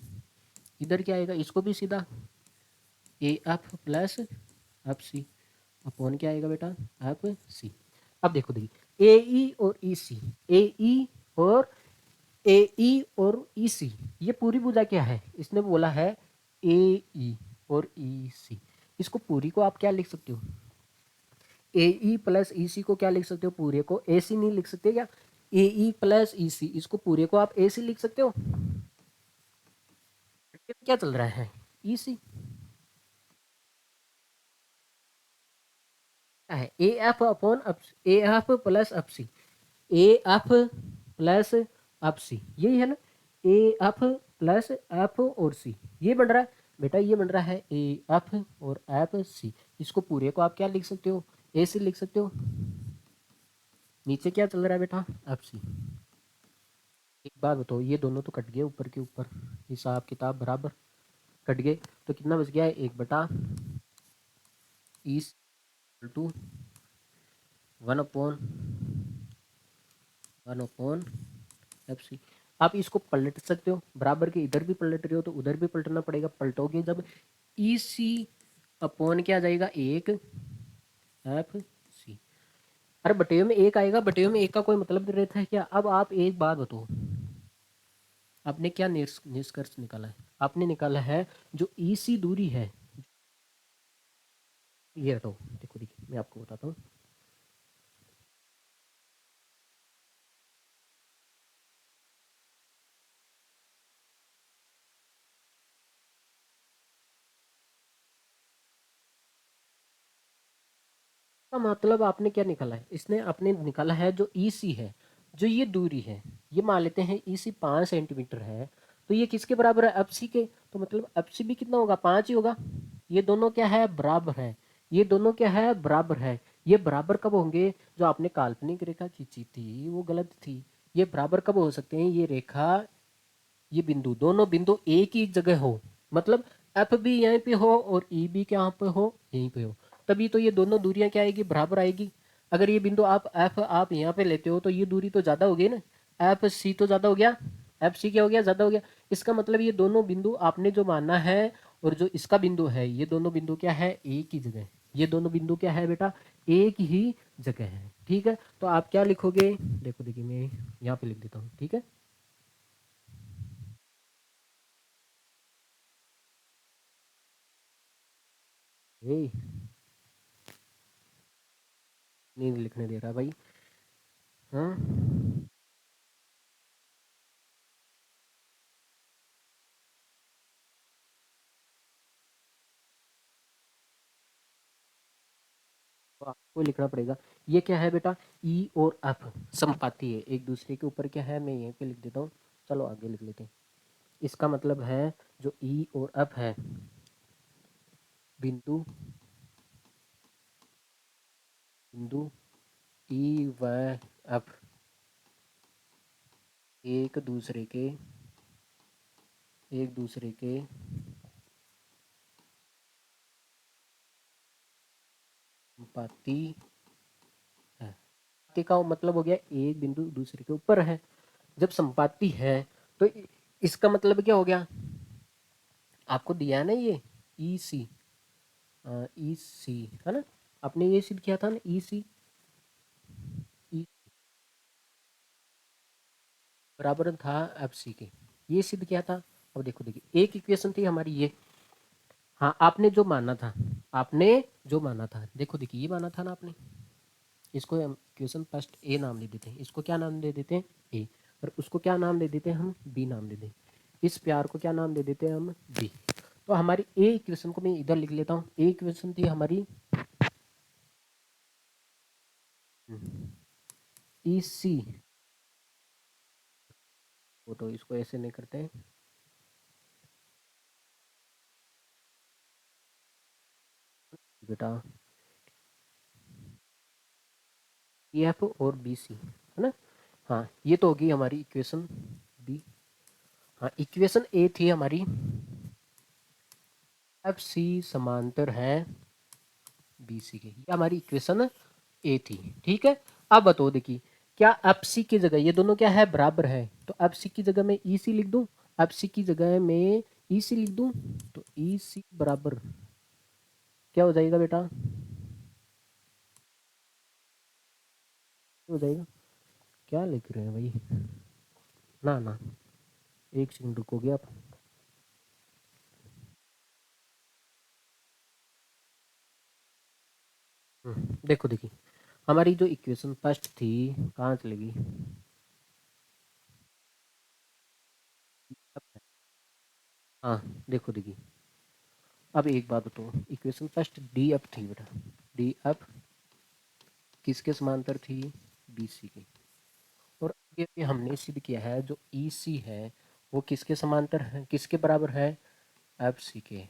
इधर क्या आएगा, इसको भी सीधा A F plus F C upon क्या आएगा बेटा, एफ सी। अब देखो देखिए ए ई और ई सी, ए ई और ए ई और ई सी, ये पूरी भुजा क्या है, इसने बोला है ए ई और ई सी। इसको पूरी को आप क्या लिख सकते हो, ए ई प्लस ई सी को क्या लिख सकते हो, पूरे को ए सी नहीं लिख सकते क्या, ए ई प्लस ई सी, इसको पूरे को आप ए सी लिख सकते हो। क्या चल रहा है, ई सी क्या है, A F upon A F plus F C, A F plus F C, यही है ना, ए एफ प्लस एफ और सी, ये बन रहा है बेटा, ये बन रहा है ए एफ और एफ सी। इसको पूरे को आप क्या लिख सकते हो, ए सी लिख सकते हो। नीचे क्या चल रहा है बेटा, एफ सी। एक बात बताओ, ये दोनों तो कट गए ऊपर के ऊपर, हिसाब किताब बराबर कट गए, तो कितना बच गया है, एक बटा इस two one upon F C. आप इसको पलट सकते हो, बराबर के इधर भी पलट रहे हो तो उधर भी पलटना पड़ेगा, पलटोगे जब ई सी अपॉन क्या आ जाएगा, एक एफ सी। अरे बटेव में एक आएगा, बटेव में एक का कोई मतलब नहीं रहता है क्या। अब आप एक बात बताओ, आपने क्या निष्कर्ष निकाला है, आपने निकाला है जो ई सी दूरी है, ये हटाओ, देखो देखिए मैं आपको बताता हूँ, का मतलब आपने क्या निकाला है, इसने आपने निकाला है जो ई सी है, जो ये दूरी है, ये मान लेते हैं ई सी 5 सेंटीमीटर है, तो ये किसके बराबर है, एफ सी के। तो मतलब एफ सी भी कितना होगा, 5 ही होगा। ये दोनों क्या है, बराबर है। ये दोनों क्या है, बराबर है। ये बराबर कब होंगे, जो आपने काल्पनिक रेखा खींची थी वो गलत थी। ये बराबर कब हो सकते हैं, ये रेखा, ये बिंदु, दोनों बिंदु एक ही जगह हो, मतलब एफ भी यहीं पे हो और ई भी क्या पे हो, यहीं पे हो, तभी तो ये दोनों दूरियां क्या आएगी, बराबर आएगी। अगर ये बिंदु आप एफ आप यहाँ पे लेते हो तो ये दूरी तो ज्यादा हो गई ना, एफ सी तो ज्यादा हो गया, एफ सी क्या हो गया, ज्यादा हो गया। इसका मतलब ये दोनों बिंदु आपने जो माना है और जो इसका बिंदु है, ये दोनों बिंदु क्या है, एक ही जगह है। ये दोनों बिंदु क्या है बेटा, एक ही जगह है। ठीक है, तो आप क्या लिखोगे, देखो देखिए मैं यहाँ पे लिख देता हूँ, ठीक है। ए, नहीं लिखने दे रहा भाई। हाँ, तो आपको लिखना पड़ेगा। ये क्या है बेटा, ई और एफ संपाती है एक दूसरे के ऊपर, क्या है मैं यहीं पे लिख देता हूँ। चलो आगे लिख लेते हैं। इसका मतलब है जो ई और एफ है, बिंदु बिंदु ई व एफ एक दूसरे के एक दूसरे के संपाती है। संपाती का मतलब हो गया एक बिंदु दूसरे के ऊपर है। जब संपाती है तो इसका मतलब क्या हो गया, आपको दिया है ना ये ई सी, ई सी है ना, आपने ये सिद्ध किया था ना, ई सी ई बराबर था एफ सी के, ये सिद्ध किया था। अब देखो देखिए एक इक्वेशन थी हमारी ये, हाँ आपने जो माना था, आपने जो माना था, देखो देखिए ये माना था ना आपने, इसको हम इक्वेशन फर्स्ट ए नाम दे देते हैं, इसको क्या नाम दे देते हैं, ए, और उसको क्या नाम दे देते हैं हम, बी नाम दे दें। इस प्यार को क्या नाम दे देते हैं हम, बी। तो हमारी ए इक्वेशन को मैं इधर लिख लेता हूँ। ए इक्वेशन थी हमारी ई सी, वो तो इसको ऐसे नहीं करते हैं बेटा, ई एफ और बी सी है ना। हाँ ये तो होगी हमारी इक्वेशन बी। हाँ इक्वेशन ए थी हमारी, एफ सी समांतर है बी सी के, ये हमारी इक्वेशन ए थी। ठीक है, अब बताओ देखिए, क्या एफ सी की जगह, ये दोनों क्या है, बराबर है, तो एफ सी की जगह मैं ई सी लिख दूं, एफ सी की जगह मैं ई सी लिख दूं, तो ई सी बराबर क्या हो जाएगा बेटा, हो जाएगा, क्या लिख रहे हैं भाई, ना ना, एक सेकंड रुकोगे आप। देखो देखिए हमारी जो इक्वेशन फर्स्ट थी कहाँ चलेगी, हाँ देखो देखिए, अब एक बात बताओ, इक्वेशन फर्स्ट डी एफ थी बेटा, डी एफ किसके समांतर थी, बी सी के। और ये हमने सिद्ध किया है जो ई सी है वो किसके समांतर है, किसके बराबर है, एफ सी के।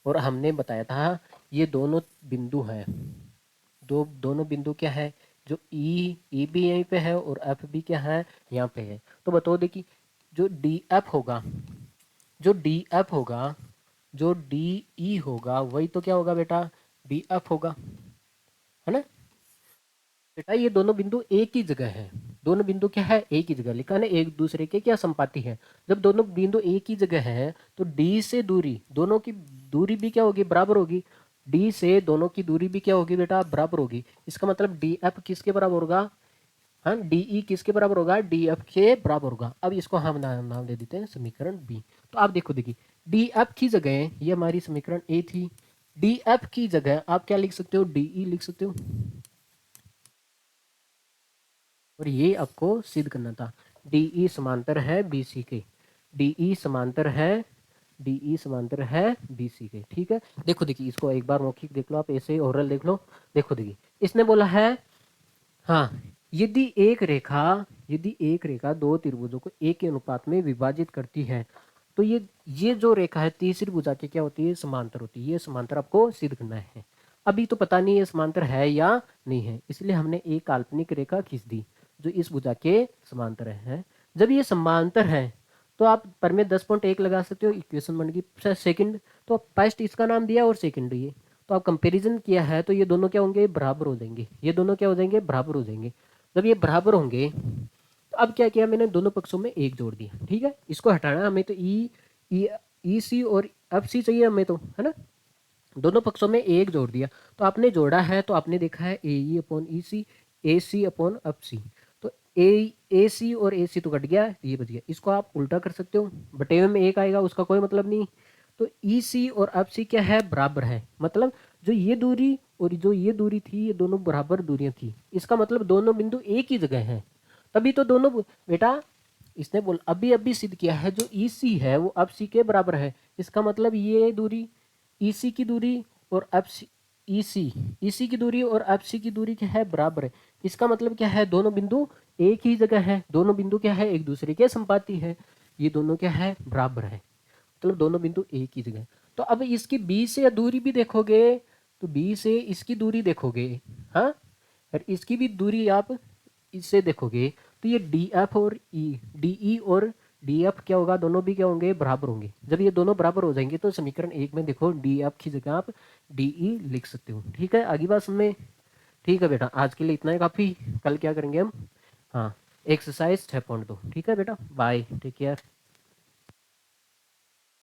और हमने बताया था ये दोनों बिंदु हैं, दोनों बिंदु क्या है, जो ई भी यहीं पे है और एफ भी क्या है, यहाँ पे है। तो बताओ देखिए, जो डी एफ होगा, जो डी एफ होगा, जो डी ई होगा, वही तो क्या होगा बेटा, बी एफ होगा, है ना। बेटा ये दोनों बिंदु एक ही जगह है, दोनों बिंदु क्या है, एक ही जगह लिखा है ना, एक दूसरे के क्या संपाती है। जब दोनों बिंदु एक ही जगह है तो डी से दूरी, दोनों की दूरी भी क्या होगी, बराबर होगी। डी से दोनों की दूरी भी क्या होगी बेटा, बराबर होगी। इसका मतलब डी एफ किसके बराबर होगा, हाँ डी ई किसके बराबर होगा, डी एफ के बराबर होगा। अब इसको हम नाम दे देते हैं समीकरण बी। तो आप देखो देखिए, डी एफ की जगह, ये हमारी समीकरण ए थी, डी एफ की जगह आप क्या लिख सकते हो, डी ई लिख सकते हो। और ये आपको सिद्ध करना था, डीई समांतर है बीसी के, डीई समांतर है, डीई समांतर है बीसी के। ठीक है, देखो देखिए इसको एक बार मौखिक देख लो आप, ऐसे ओरल देख लो। देखो देखिए इसने बोला है हाँ, यदि एक रेखा दो त्रिभुजों को एक के अनुपात में विभाजित करती है तो ये जो रेखा है तीसरी भुजा की क्या होती है, समांतर होती है। ये समांतर आपको सिद्ध करना है। अभी तो पता नहीं ये समांतर है या नहीं है, इसलिए हमने एक काल्पनिक रेखा खींच दी जो इस भुजा के समांतर है। जब ये समांतर है तो आप पर में 10.1 लगा सकते हो, इक्वेशन बन गई। सेकंड तो फर्स्ट इसका नाम दिया और सेकंड ये, तो आप कंपैरिजन किया है तो ये दोनों क्या होंगे, बराबर हो जाएंगे। ये दोनों क्या हो जाएंगे, बराबर हो जाएंगे। जब ये बराबर होंगे तो अब क्या किया मैंने, दोनों पक्षों में एक जोड़ दिया। ठीक है, इसको हटाना हमें तो ई सी और अब सी चाहिए हमें तो, है ना। दोनों पक्षों में एक जोड़ दिया, तो आपने जोड़ा है तो आपने देखा है ए सी अपॉन अब सी। तो ए सी और ए सी तो कट गया, ये बच गया। इसको आप उल्टा कर सकते हो, बटे में एक आएगा, उसका कोई मतलब नहीं। तो ई सी और अब सी क्या है, बराबर है। मतलब जो ये दूरी और जो ये दूरी थी ये दोनों बराबर दूरियां थी। इसका मतलब दोनों बिंदु एक ही जगह है, तभी तो दोनों बेटा इसने बोल अभी अभी सिद्ध किया है जो ई सी है वो अब सी के बराबर है। इसका मतलब ये दूरी ईसी की दूरी और अब ईसी की दूरी और अब सी की दूरी क्या है, बराबर है। इसका मतलब क्या है, दोनों बिंदु एक ही जगह है। दोनों बिंदु क्या है, एक दूसरे के संपाती है। ये दोनों क्या है, बराबर है। मतलब दोनों बिंदु एक ही जगह। तो अब इसकी बी से दूरी भी देखोगे तो बी से इसकी दूरी देखोगे, हाँ, और इसकी भी दूरी आप इससे देखोगे तो ये डी एफ और डी ई और डी एफ क्या होगा, दोनों भी क्या होंगे, बराबर होंगे। जब ये दोनों बराबर हो जाएंगे तो समीकरण एक में देखो डी एफ की जगह आप डी ई लिख सकते हो। ठीक है, आगे बात समझ में। ठीक है बेटा, आज के लिए इतना ही काफ़ी। कल क्या करेंगे हम, हाँ, एक्सरसाइज 6.2। ठीक है बेटा, बाय, टेक केयर।